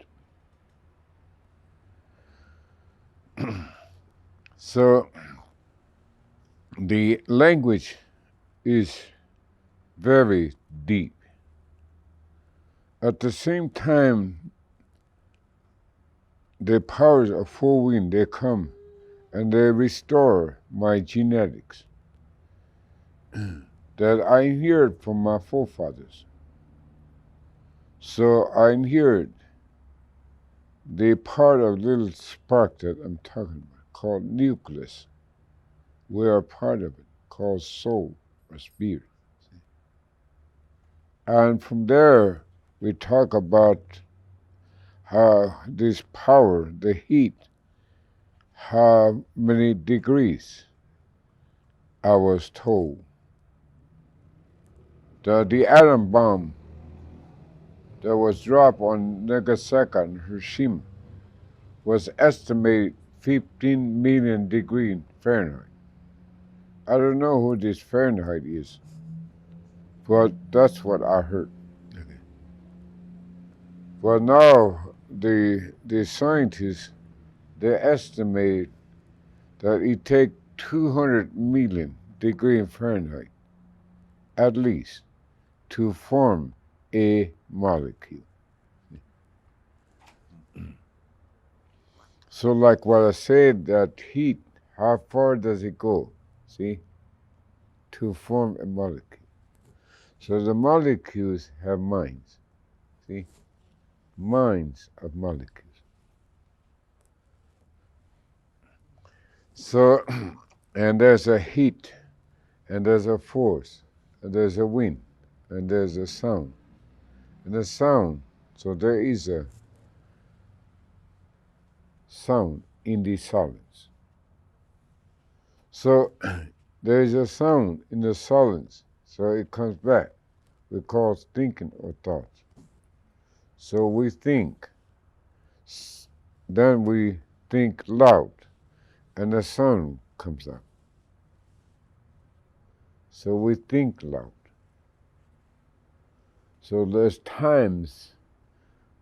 So the language is very deep. At the same time, the powers of four wind, they come and they restore my genetics that I inherited from my forefathers. So I inherited the part of little spark that I'm talking about, called nucleus. We are part of it, called soul or spirit. And from there, we talk about how this power, the heat, how many degrees I was told. The atom bomb that was dropped on Nagasaki and Hiroshima was estimated 15 million degrees Fahrenheit. I don't know who this Fahrenheit is, but that's what I heard. But now the scientists they estimate that it takes 200 million degrees Fahrenheit at least to form a molecule. So like what I said, that heat, how far does it go? See? To form a molecule. So the molecules have minds. See? Minds of molecules. So, and there's a heat, and there's a force, and there's a wind, and there's a sound. And the sound, so there is a sound in the silence. So there is a sound in the silence, so it comes back. We call it thinking or thoughts. So we think, then we think loud, and the sound comes out. So we think loud. So there's times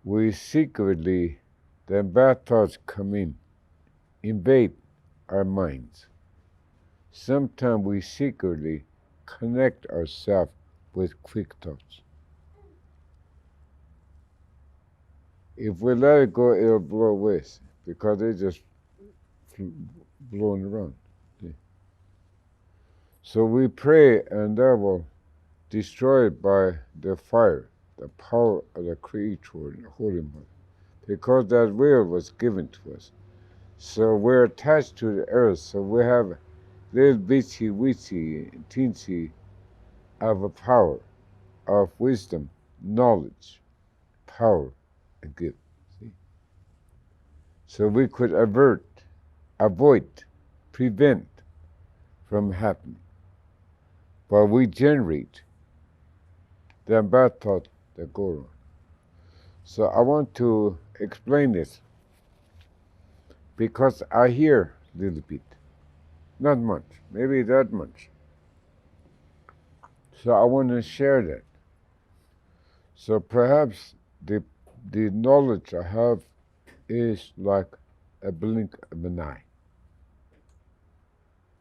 we secretly, the bad thoughts come in, invade our minds. Sometimes we secretly connect ourselves with quick thoughts. If we let it go, it'll blow away because they're just blowing around. So we pray, and that will destroy it by the fire, the power of the Creator and the Holy Mother, because that will was given to us. So we're attached to the earth, so we have little bitty, witty, teensy of a power, of wisdom, knowledge, power, and gift. See? So we could avoid, prevent from happening. But we generate the bad thoughts that go on. So I want to explain this because I hear a little bit, not much, maybe that much. So I want to share that. So perhaps the knowledge I have is like a blink of an eye.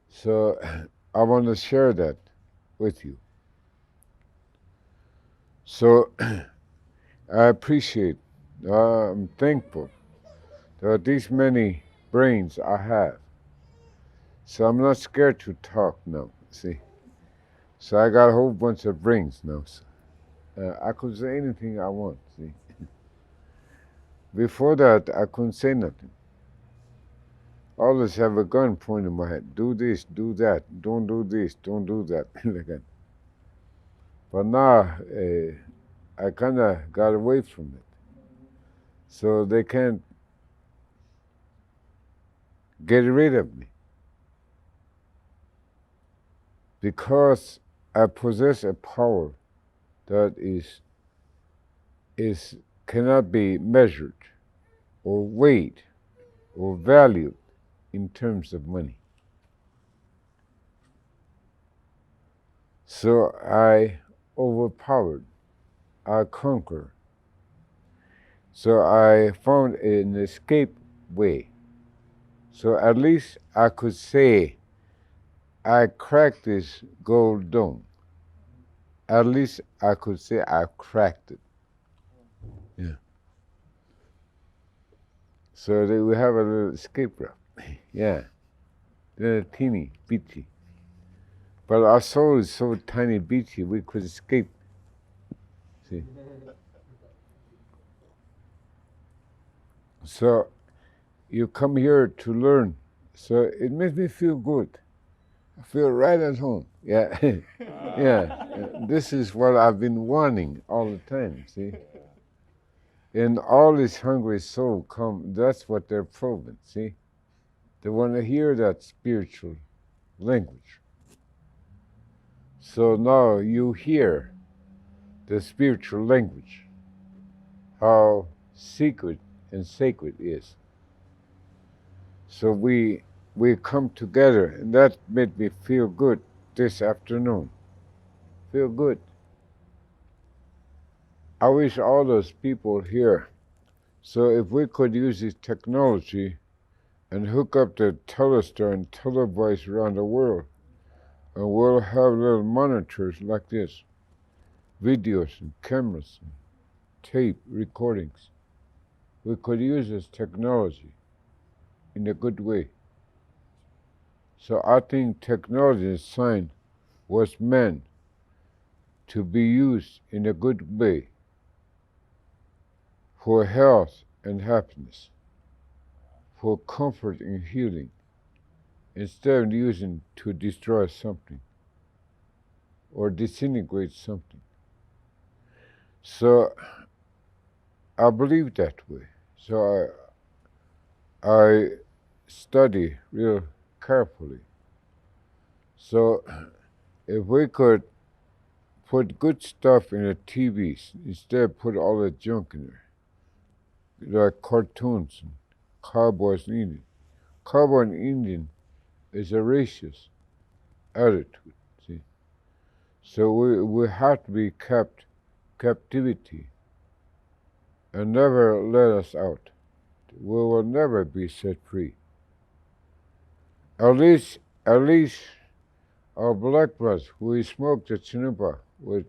So I want to share that with you. So I appreciate, I'm thankful that these many brains I have. So I'm not scared to talk now, see. So I got a whole bunch of brains now. So, I could say anything I want, see. Before that, I couldn't say nothing. I always have a gun pointed in my head. Do this, do that. Don't do this, don't do that. Like that. But now, I kind of got away from it. So they can't get rid of me. Because I possess a power that cannot be measured or weighed or valued in terms of money. So I overpowered, I conquered. So I found an escape way. So at least I could say I cracked this gold dome. At least I could say I cracked it. Yeah. So that we have a little escape route. Yeah. They're teeny, bitty. But our soul is so tiny, bitty, we could escape. See? So you come here to learn. So it makes me feel good. I feel right at home. Yeah. Yeah. This is what I've been wanting all the time, see? And all this hungry soul come, that's what they're probing, see? They want to hear that spiritual language. So now you hear the spiritual language, how secret and sacred is. So we come together, and that made me feel good this afternoon. Feel good. I wish all those people here. So if we could use this technology and hook up the telestar and televoice around the world, and we'll have little monitors like this, videos and cameras and tape recordings. We could use this technology in a good way. So I think technology and science was meant to be used in a good way for health and happiness, for comfort and healing, instead of using to destroy something or disintegrate something. So I believe that way. So I study real carefully. So if we could put good stuff in the TVs instead of put all the junk in there, like cartoons and cowboys and Indians. Cowboy and Indian is a racist attitude, see. So we have to be kept captivity and never let us out. We will never be set free. At least our black brothers, we smoked the Chinupa with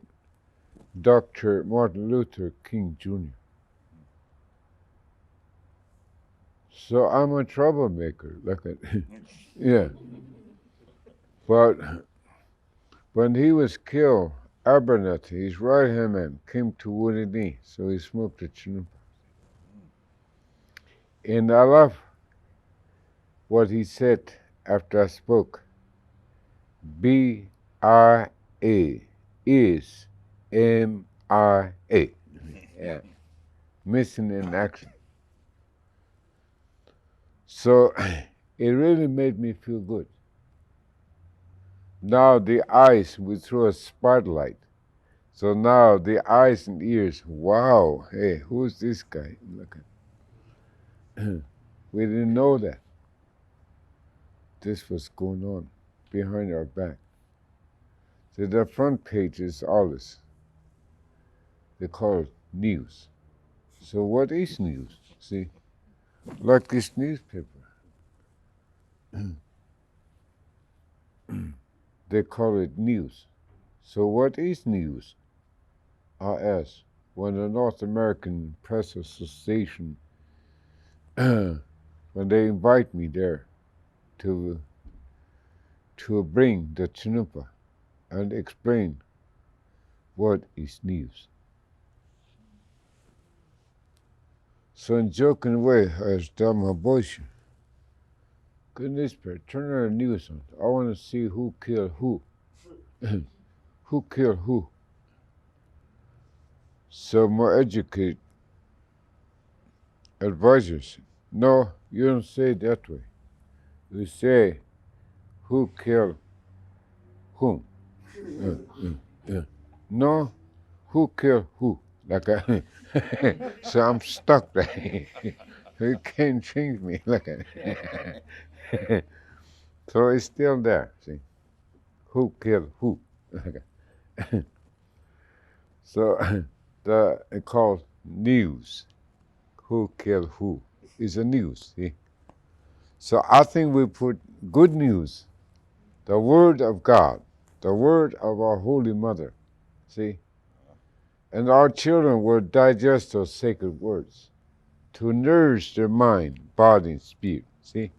Dr. Martin Luther King Jr. So I'm a troublemaker, look at yeah. But when he was killed, Abernathy, his right hand man, came to Wounded Knee, so he smoked a Chinupa. And I love what he said after I spoke. BIA is MIA. Yeah. Missing in action. So it really made me feel good. Now the eyes, we throw a spotlight. So now the eyes and ears, wow, hey, who's this guy? Look at we didn't know that. This was going on behind our back. So the front page is all this. They call it news. So what is news? See, like this newspaper. They call it news. So what is news? I ask when the North American Press Association, when they invite me there to bring the Chinupa and explain what is news. So in joking way, I tell my boys, goodness, turn on the news on. I want to see who killed who. Who killed who? So more educated advisors, no, you don't say it that way. You say, who killed whom? No, who killed who? Like so I'm stuck there. You can't change me. Look at it. So it's still there, see? Who killed who? So it's called news. Who killed who is a news, see? So I think we put good news, the word of God, the word of our Holy Mother, see? And our children will digest those sacred words to nourish their mind, body, and spirit, see?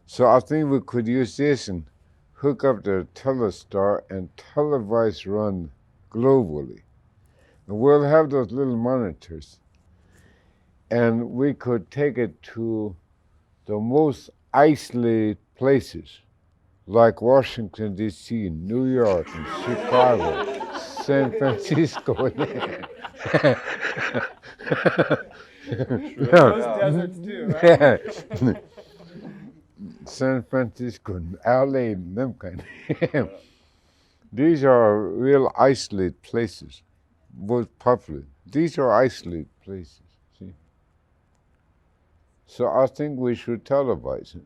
So I think we could use this and hook up the telestar and televise run globally. And we'll have those little monitors. And we could take it to the most isolated places, like Washington, D.C., New York, and Chicago, San Francisco. Those deserts too, right? Yeah. San Francisco, and LA, and them kind. These are real isolated places, both popular. These are isolated places. See? So I think we should televise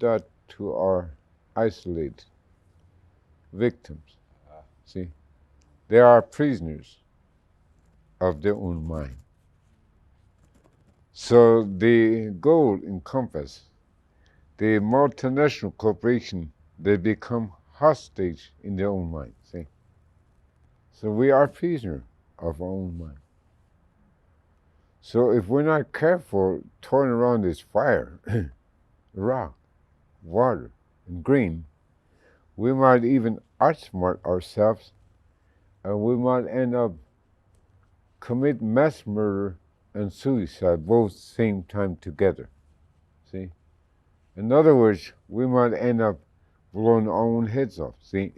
that to our isolated victims. See? They are prisoners of their own mind. So the goal encompasses the multinational corporation, they become hostage in their own mind. See? So we are prisoners of our own mind. So if we're not careful, turn around this fire, rock, water, and green, we might even outsmart ourselves, and we might end up commit mass murder and suicide both same time together. See? In other words, we might end up blowing our own heads off. See?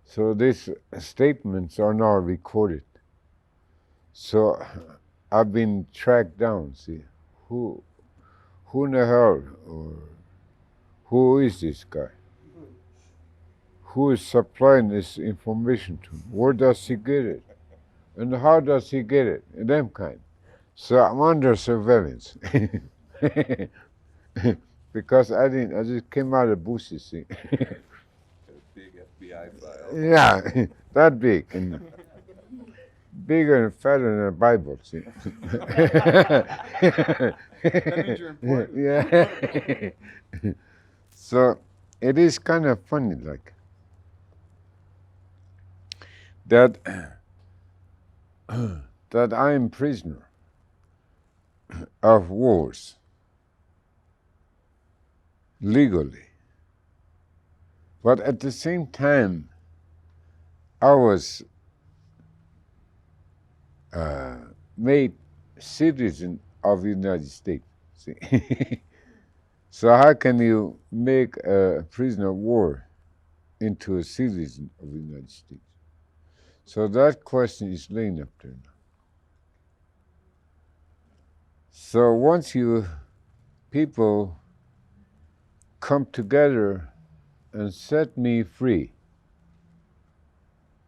So these statements are now recorded. So I've been tracked down. See, who in the hell, or who is this guy? Who is supplying this information to him? Where does he get it? And how does he get it? And them kind. So I'm under surveillance. Because I just came out of bushes, see. Big FBI file. Yeah, that big. And bigger and fatter than a Bible, see. That means you're important. Yeah. So it is kind of funny, like, that that I am prisoner of wars legally. But at the same time, I was made citizen of the United States. See? So how can you make a prisoner of war into a citizen of the United States? So that question is laying up there now. So once you people come together and set me free,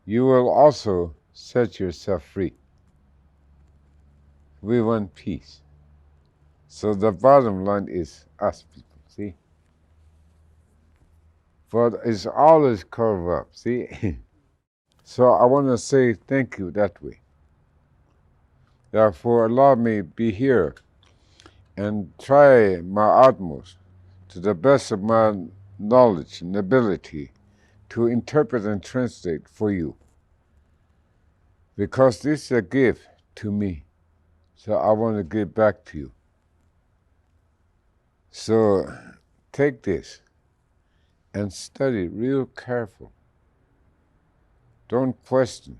you will also set yourself free. We want peace. So the bottom line is us people, see? But it's always curved up, see? So I want to say thank you that way. Therefore, allow me to be here and try my utmost to the best of my knowledge and ability to interpret and translate for you. Because this is a gift to me. So I want to give back to you. So take this and study real careful. Don't question.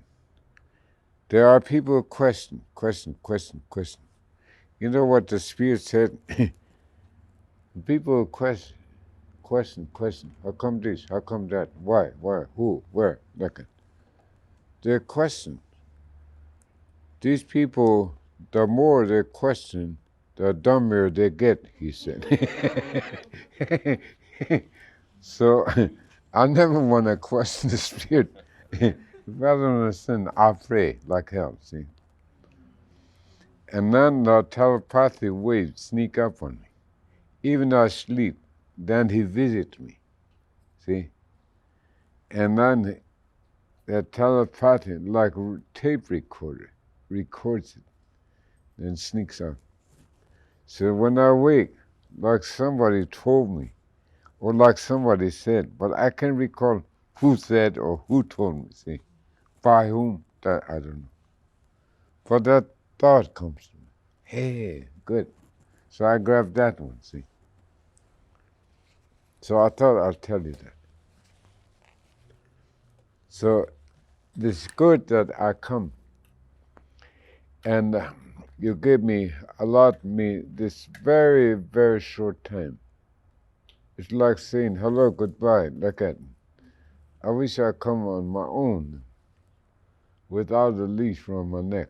There are people who question. You know what the Spirit said? People who question. How come this? How come that? Why? Who? Where? Look. They question. These people, the more they question, the dumber they get, he said. So I never want to question the Spirit. Rather than sin, I pray like hell, see. And then the telepathic waves sneak up on me. Even though I sleep, then he visits me, see. And then the telepathic, like a tape recorder, records it, then sneaks up. So when I wake, like somebody told me, or like somebody said, but I can't recall who said or who told me, see. By whom, that I don't know. But that thought comes to me. Hey, good. So I grabbed that one, see. So I thought I'll tell you that. So it's good that I come. And you gave me, allowed me this very, very short time It's like saying hello, goodbye. Look at me. I wish I'd come on my own without a leash around my neck.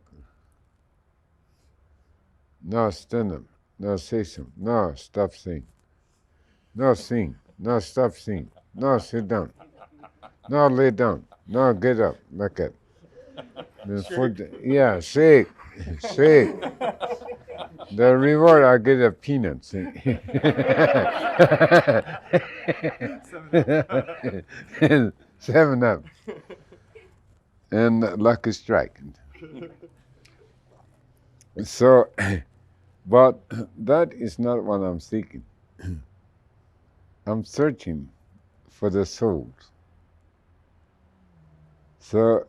Now stand up. Now say something. Now stop saying. Now sing. Now stop singing. Now sit down. Now lay down. Now get up. Look at yeah, shake. Shake. The reward I get a peanut. See? 7 up. And lucky strike. So, but that is not what I'm seeking. I'm searching for the souls. So,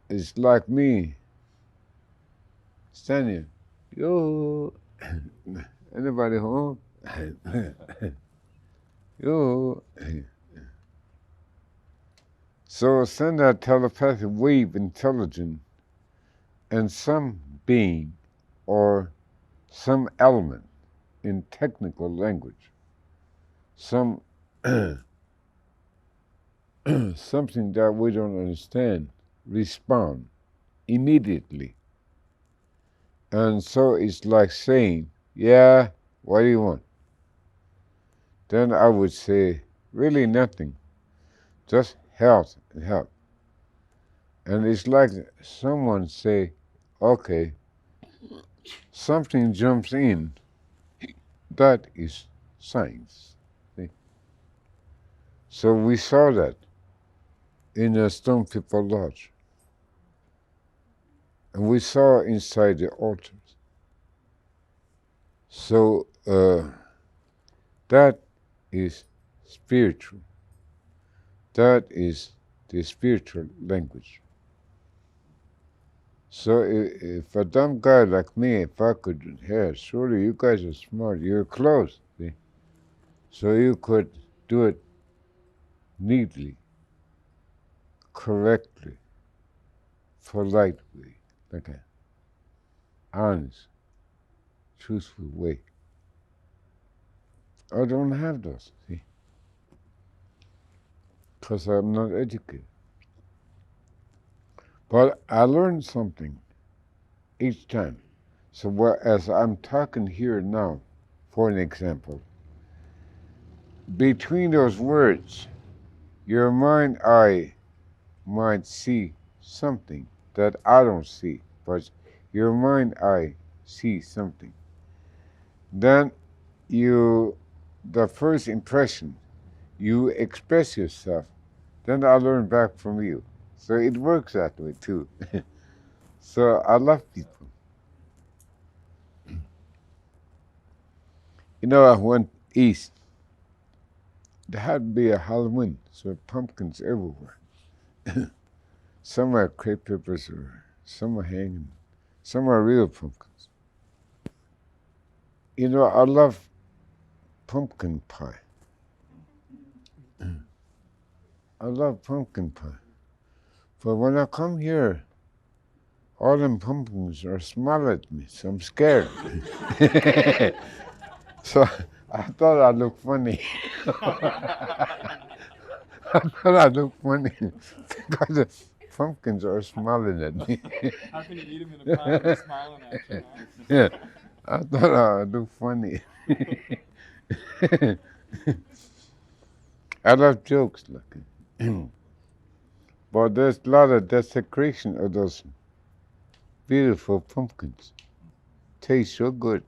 it's like me standing. Yo, anybody home? Yo. So send that telepathic wave intelligent and some being or some element in technical language, some something that we don't understand, respond immediately. And so it's like saying, yeah, what do you want? Then I would say, really nothing, just health and help. And it's like someone say, okay, something jumps in, that is science. See? So we saw that in a Stone People Lodge. And we saw inside the altars. So that is spiritual. That is the spiritual language. So if a dumb guy like me, if I could, yeah, surely you guys are smart, you're close, see? So you could do it neatly, correctly, politely, like an honest, truthful way. I don't have those, see? Because I'm not educated. But I learned something each time. So as I'm talking here now, for an example, between those words, your mind eye might see something that I don't see, but your mind eye sees something. Then the first impression, you express yourself, then I learn back from you. So it works that way too. So I love people. You know, I went east. There had to be a Halloween, so pumpkins everywhere. Some are crepe peppers, or some are hanging, some are real pumpkins. You know, I love pumpkin pie. I love pumpkin pie. But when I come here, all them pumpkins are smiling at me, so I'm scared. So I thought I'd look funny. I thought I'd look funny because the pumpkins are smiling at me. How can you eat them in a pie and they're smiling at you? Huh? Yeah, I thought I'd look funny. I love jokes, like, but there's a lot of desecration of those beautiful pumpkins. Tastes so good.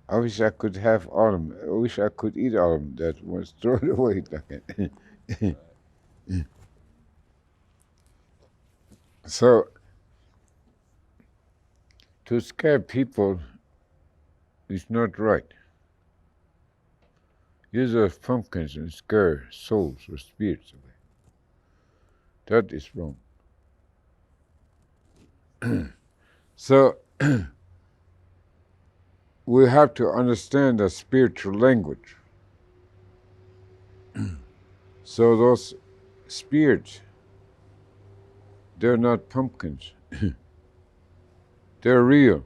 I wish I could have all of them. I wish I could eat all of them. That was thrown away like that. So to scare people is not right. Use those pumpkins and scare souls or spirits away. That is wrong. So we have to understand the spiritual language. So those spirits, they're not pumpkins. They're real,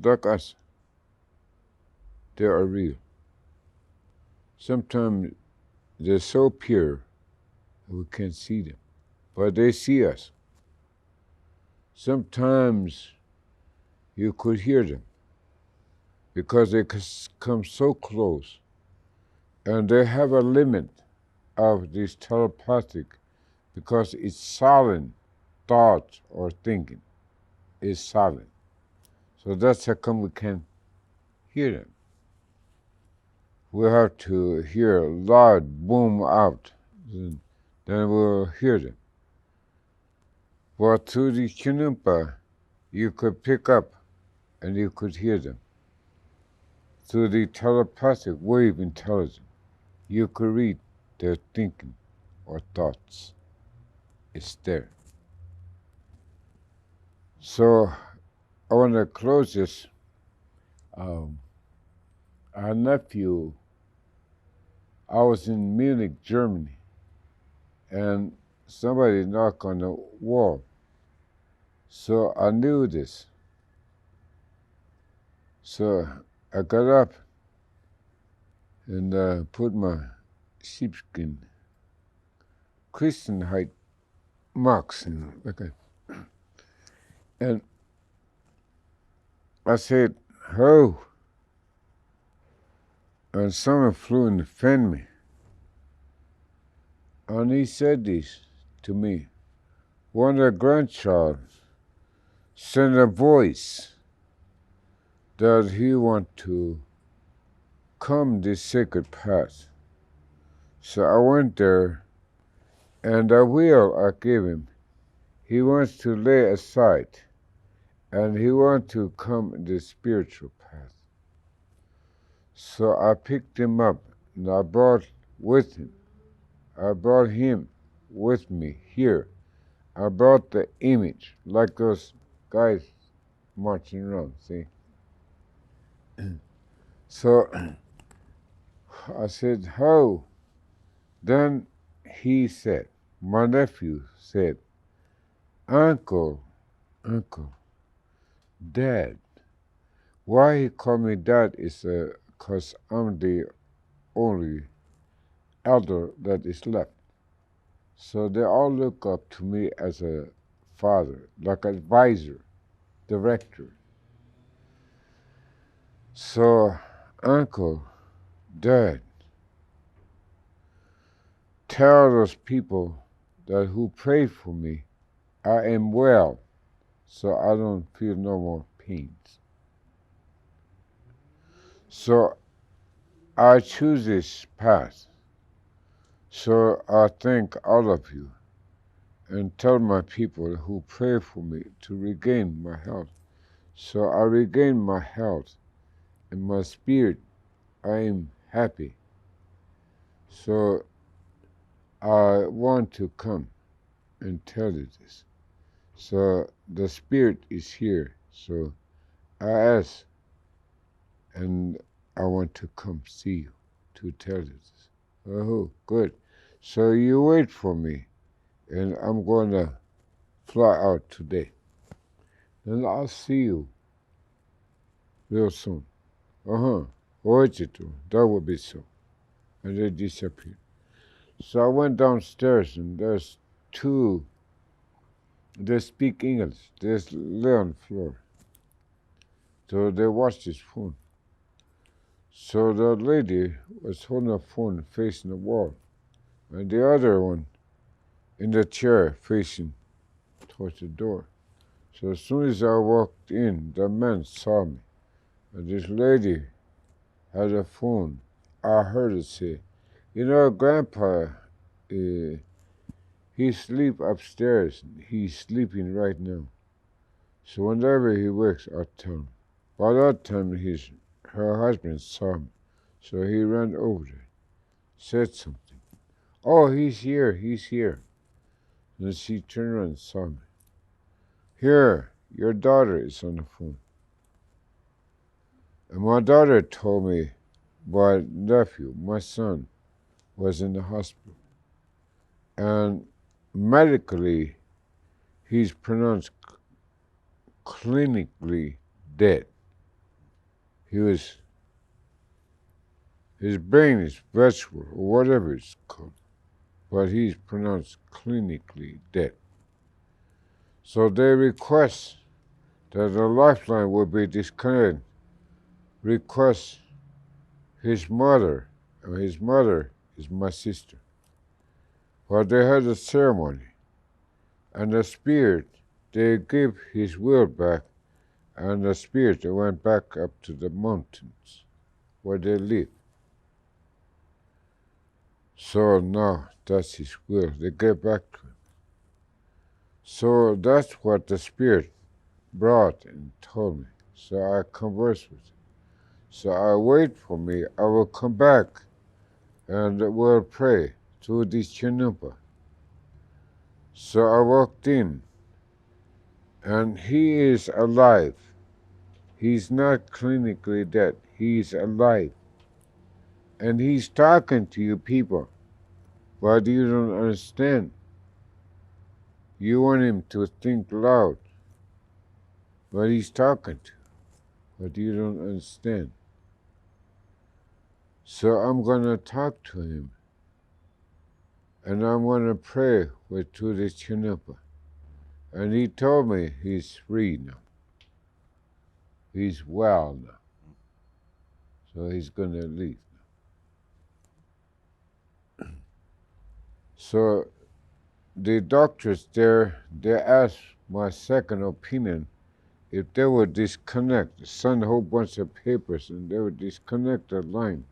like us. they are real. Sometimes they're so pure that we can't see them, but they see us. Sometimes you could hear them because they come so close, and they have a limit of this telepathic because it's silent thought or thinking is silent. So that's how come we can hear them. We have to hear loud boom out, then we'll hear them. But through the Chinumpa, you could pick up and you could hear them. Through the telepathic wave intelligence, you could read their thinking or thoughts. It's there. So I want to close this. Our nephew, I was in Munich, Germany, and somebody knocked on the wall. So I knew this. So I got up and put my sheepskin Christianheit marks in okay. And I said, "Ho!" And someone flew and defend me. And he said this to me. One of the grandchild sent a voice that he want to come this sacred path. So I went there, and the will I gave him, he wants to lay aside, and he wants to come the spiritual path. So I picked him up, and I brought with him. I brought him with me here. I brought the image, like those guys marching around, see? So I said, how? Then he said, my nephew said, Uncle, Dad. Why he called me Dad is because I'm the only elder that is left. So they all look up to me as a father, like advisor, director. So, Uncle, Dad, tell those people that who prayed for me, I am well, so I don't feel no more pains. So I choose this path. So I thank all of you and tell my people who pray for me to regain my health. So I regain my health and my spirit. I am happy. So I want to come and tell you this. So the spirit is here. So I ask and I want to come see you to tell you this. Oh, good. So you wait for me and I'm going to fly out today. Then I'll see you real soon. That would be so. And they disappeared. So I went downstairs and there's two, they speak English. They lay on the floor. So they watched his phone. So the lady was holding a phone facing the wall. And the other one in the chair facing towards the door. So as soon as I walked in, the man saw me. And this lady had a phone. I heard her say, you know, Grandpa, he sleep upstairs. He's sleeping right now. So whenever he wakes, I tell him. By that time, her husband saw me. So he ran over there, said something. Oh, he's here. Then she turned around and saw me. Here, your daughter is on the phone. And my daughter told me my nephew, my son, was in the hospital. And medically, he's pronounced clinically dead. He was His brain is vegetable, or whatever it's called, but he's pronounced clinically dead. So they request that the lifeline will be disconnected. Request his mother, and his mother is my sister. But they had a ceremony, and the spirit, they give his will back, and the spirit, they went back up to the mountains where they live. So now that's his will. They get back to him. So that's what the spirit brought and told me. So I converse with him. So I wait for me. I will come back and we'll pray to this Chinumpa. So I walked in and he is alive. He's not clinically dead. He's alive. And he's talking to you people, but you don't understand. You want him to think loud, but he's talking to you, but you don't understand. So I'm going to talk to him, and I'm going to pray to the Chinapa. And he told me he's free now. He's well now. So he's going to leave now. So the doctors there, they asked my second opinion if they would disconnect, send a whole bunch of papers, and they would disconnect the line.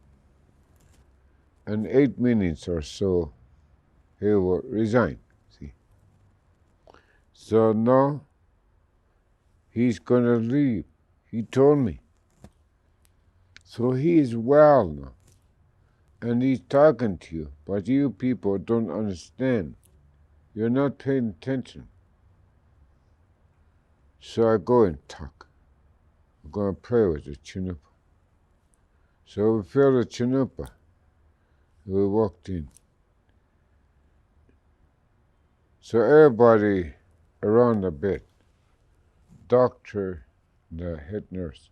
And 8 minutes or so, he will resign. See. So now he's going to leave. He told me. So he is well now. And he's talking to you, but you people don't understand. You're not paying attention. So I go and talk. I'm going to pray with the Chinapa. So we feel the Chinapa. We walked in. So everybody around the bed, doctor, the head nurse,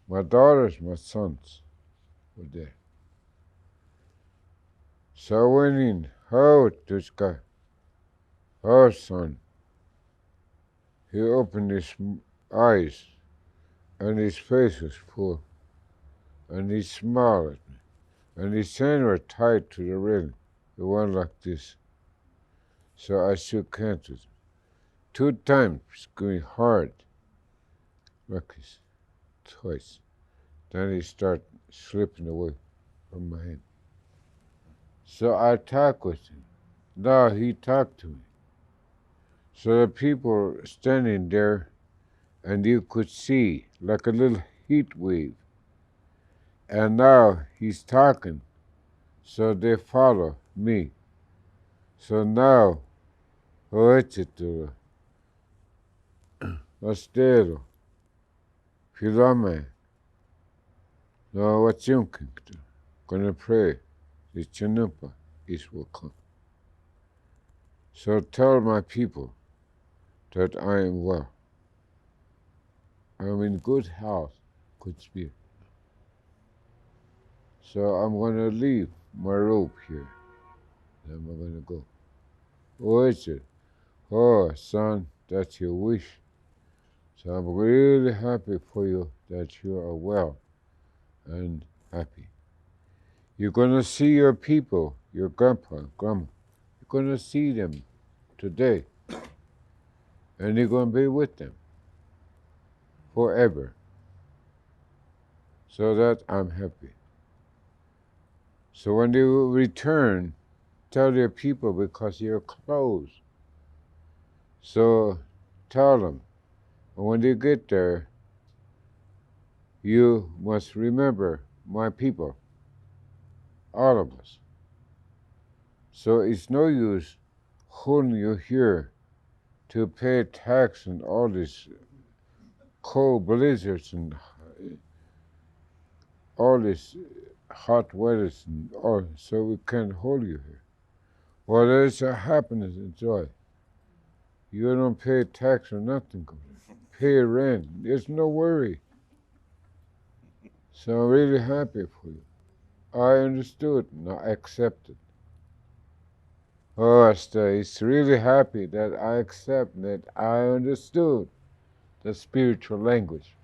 my daughters, my sons were there. So I went in, oh, this guy, oh, son. He opened his eyes, and his face was full, and he smiled at me, and his hands were tied to the railing. He went like this. So I shook hands with him. 2 times, going hard, like this, twice. Then he started slipping away from my hand. So I talked with him. Now he talked to me. So the people standing there, and you could see like a little heat wave. And now he's talking, so they follow me. So now, Oechitura, Ostero, Filame, no what's gonna pray, the Chinumpa is will come. So tell my people that I am well. I'm in good health, good spirit. So I'm gonna leave my robe here. Then I'm gonna go. Oechitura. Oh, son, that's your wish. So I'm really happy for you that you are well and happy. You're going to see your people, your grandpa and grandma. You're going to see them today. And you're going to be with them forever. So that I'm happy. So when you return, tell your people because you're close. So tell them, when you get there, you must remember my people, all of us. So it's no use holding you here to pay tax and all these cold blizzards and all this hot weathers and all, so we can't hold you here. Well, there's a happiness and joy. You don't pay tax or nothing. Pay rent. There's no worry. So I'm really happy for you. I understood and I accepted. Oh, Esther, he's really happy that I accept that I understood the spiritual language.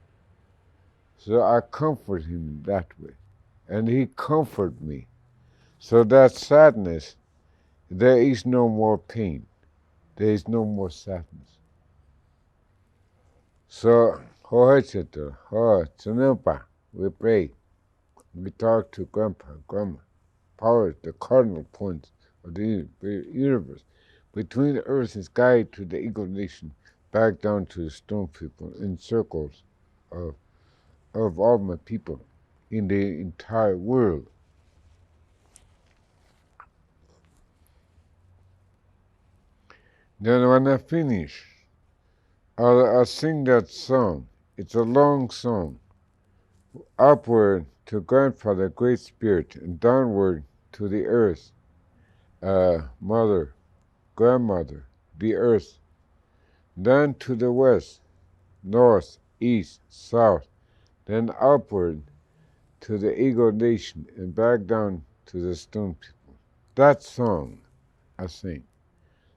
So I comfort him in that way. And he comforted me. So that sadness, there is no more pain. There is no more sadness. So, we pray. We talk to Grandpa, Grandma. Power, the cardinal points of the universe. Between the earth and sky to the eagle nation, back down to the stone people, in circles of, of all my people in the entire world. Then when I finish, I'll sing that song. It's a long song. Upward to Grandfather, Great Spirit, and downward to the earth, Mother, Grandmother, the earth. Then to the west, north, east, south, then upward to the Eagle Nation and back down to the Stone People. That song I sing.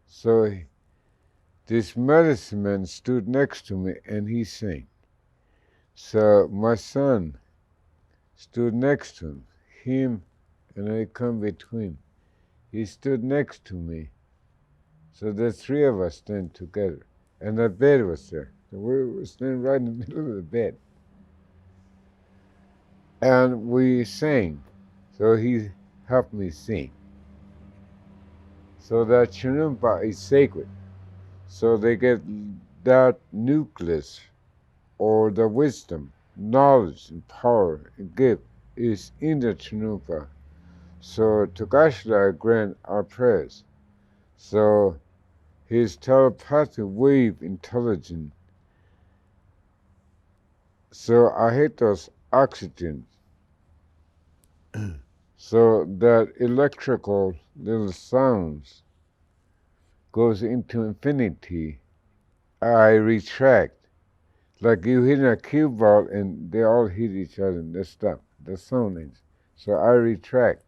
So this medicine man stood next to me and he sang. So my son stood next to him and I come between. He stood next to me. So the three of us stand together. And the bed was there. So we were standing right in the middle of the bed. And we sang. So he helped me sing. So that Chinunpa is sacred. So they get that nucleus or the wisdom, knowledge, and power and gift is in the Chinunpa. So Tokashla grant our prayers. So his telepathic wave intelligence. So I hate those oxygen. So that electrical little sounds goes into infinity. I retract. Like you hit a cue ball and they all hit each other and they stop. The sound ends. So I retract.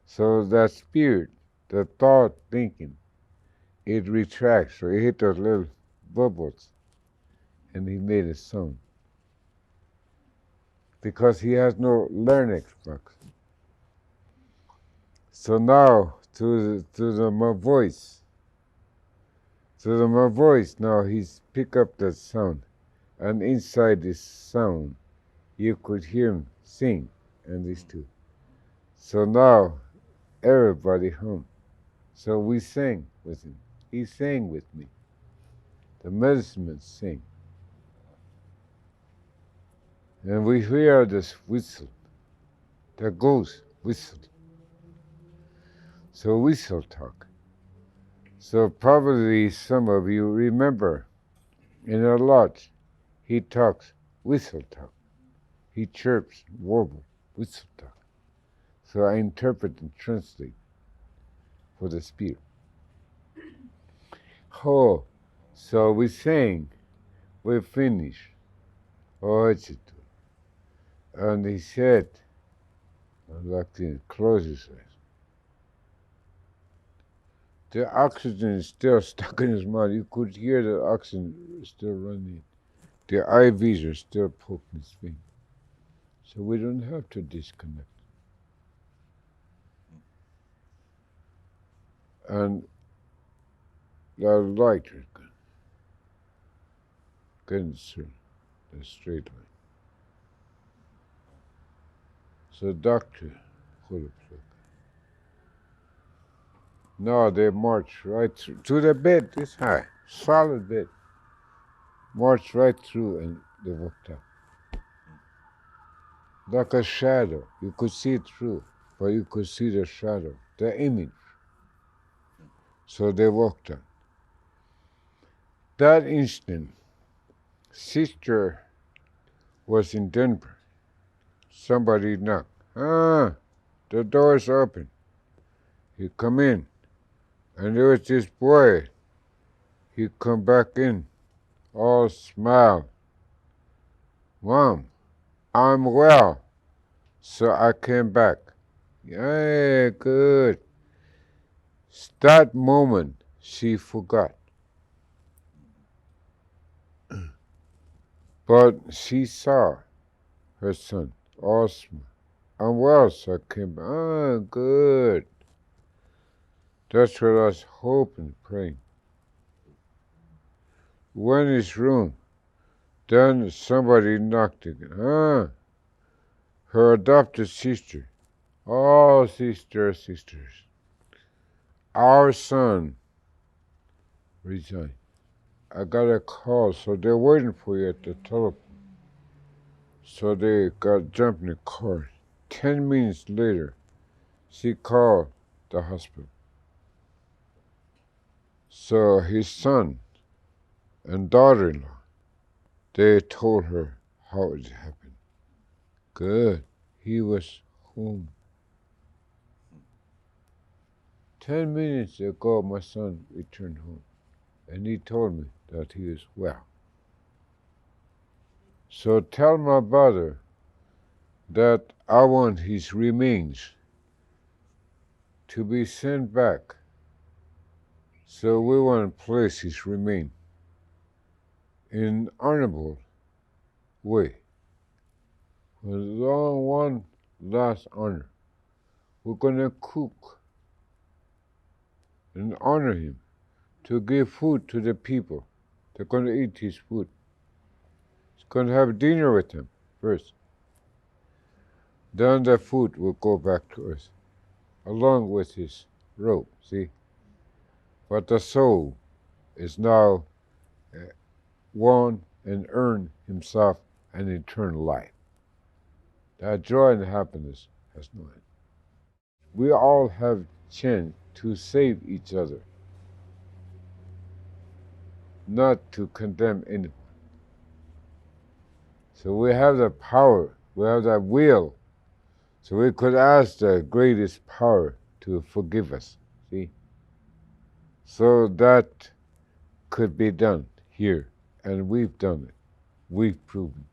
So that spirit, the thought thinking, it retracts. So it hit those little bubbles and he made a sound. Because he has no larynx box. So now my voice. So my voice now he's pick up that sound. And inside this sound you could hear him sing and these two. So now everybody home. So we sang with him. He sang with me. The medicine men sing. And we hear this whistle. The ghost whistle. So whistle talk. So probably some of you remember in a lodge he talks whistle talk. He chirps, warble, whistle talk. So I interpret and translate for the spirit. Oh, so we sang, we finished. Oh, it's it. And he said, I like to close his eyes. The oxygen is still stuck in his mouth. You could hear the oxygen still running. The IVs are still poking his finger. So we don't have to disconnect. And the light is getting through the straight line. So doctor, now they march right through to the bed this high, solid bed. March right through and they walked out. Like a shadow. You could see it through, but you could see the shadow, the image. So they walked out. That instant, sister was in Denver. Somebody knocked. The door's open. He come in. And there was this boy. He come back in, all smile. Mom, I'm well. So I came back. Yeah, good. That moment she forgot. But she saw her son, Osman. I'm well, so I came back. Ah, good. That's what I was hoping, praying. Went in his room. Then somebody knocked again. Her adopted sister. Oh, sisters. Our son resigned. I got a call, so they're waiting for you at the telephone. So they got jumped in the car. 10 minutes later, she called the hospital. So his son and daughter-in-law, they told her how it happened. Good. He was home. 10 minutes ago, my son returned home, and he told me that he is well. So tell my brother that I want his remains to be sent back. So we want to place his remains in honorable way. With one last honor, we're going to cook and honor him to give food to the people. They're going to eat his food. He's going to have dinner with them first. Then the food will go back to earth, along with his robe, see? But the soul is now won and earned himself an eternal life. That joy and happiness has no end. We all have chance to save each other, not to condemn anyone. So we have the power, we have that will, so we could ask the greatest power to forgive us, see? So that could be done here, and we've done it. We've proven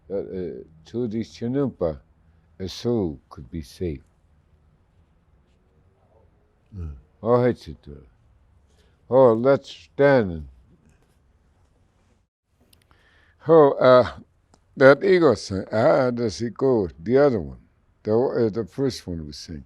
that through this Chinumpa, a soul could be saved. Oh, let's stand. That ego sing. Does he go? The other one, the first one we sing.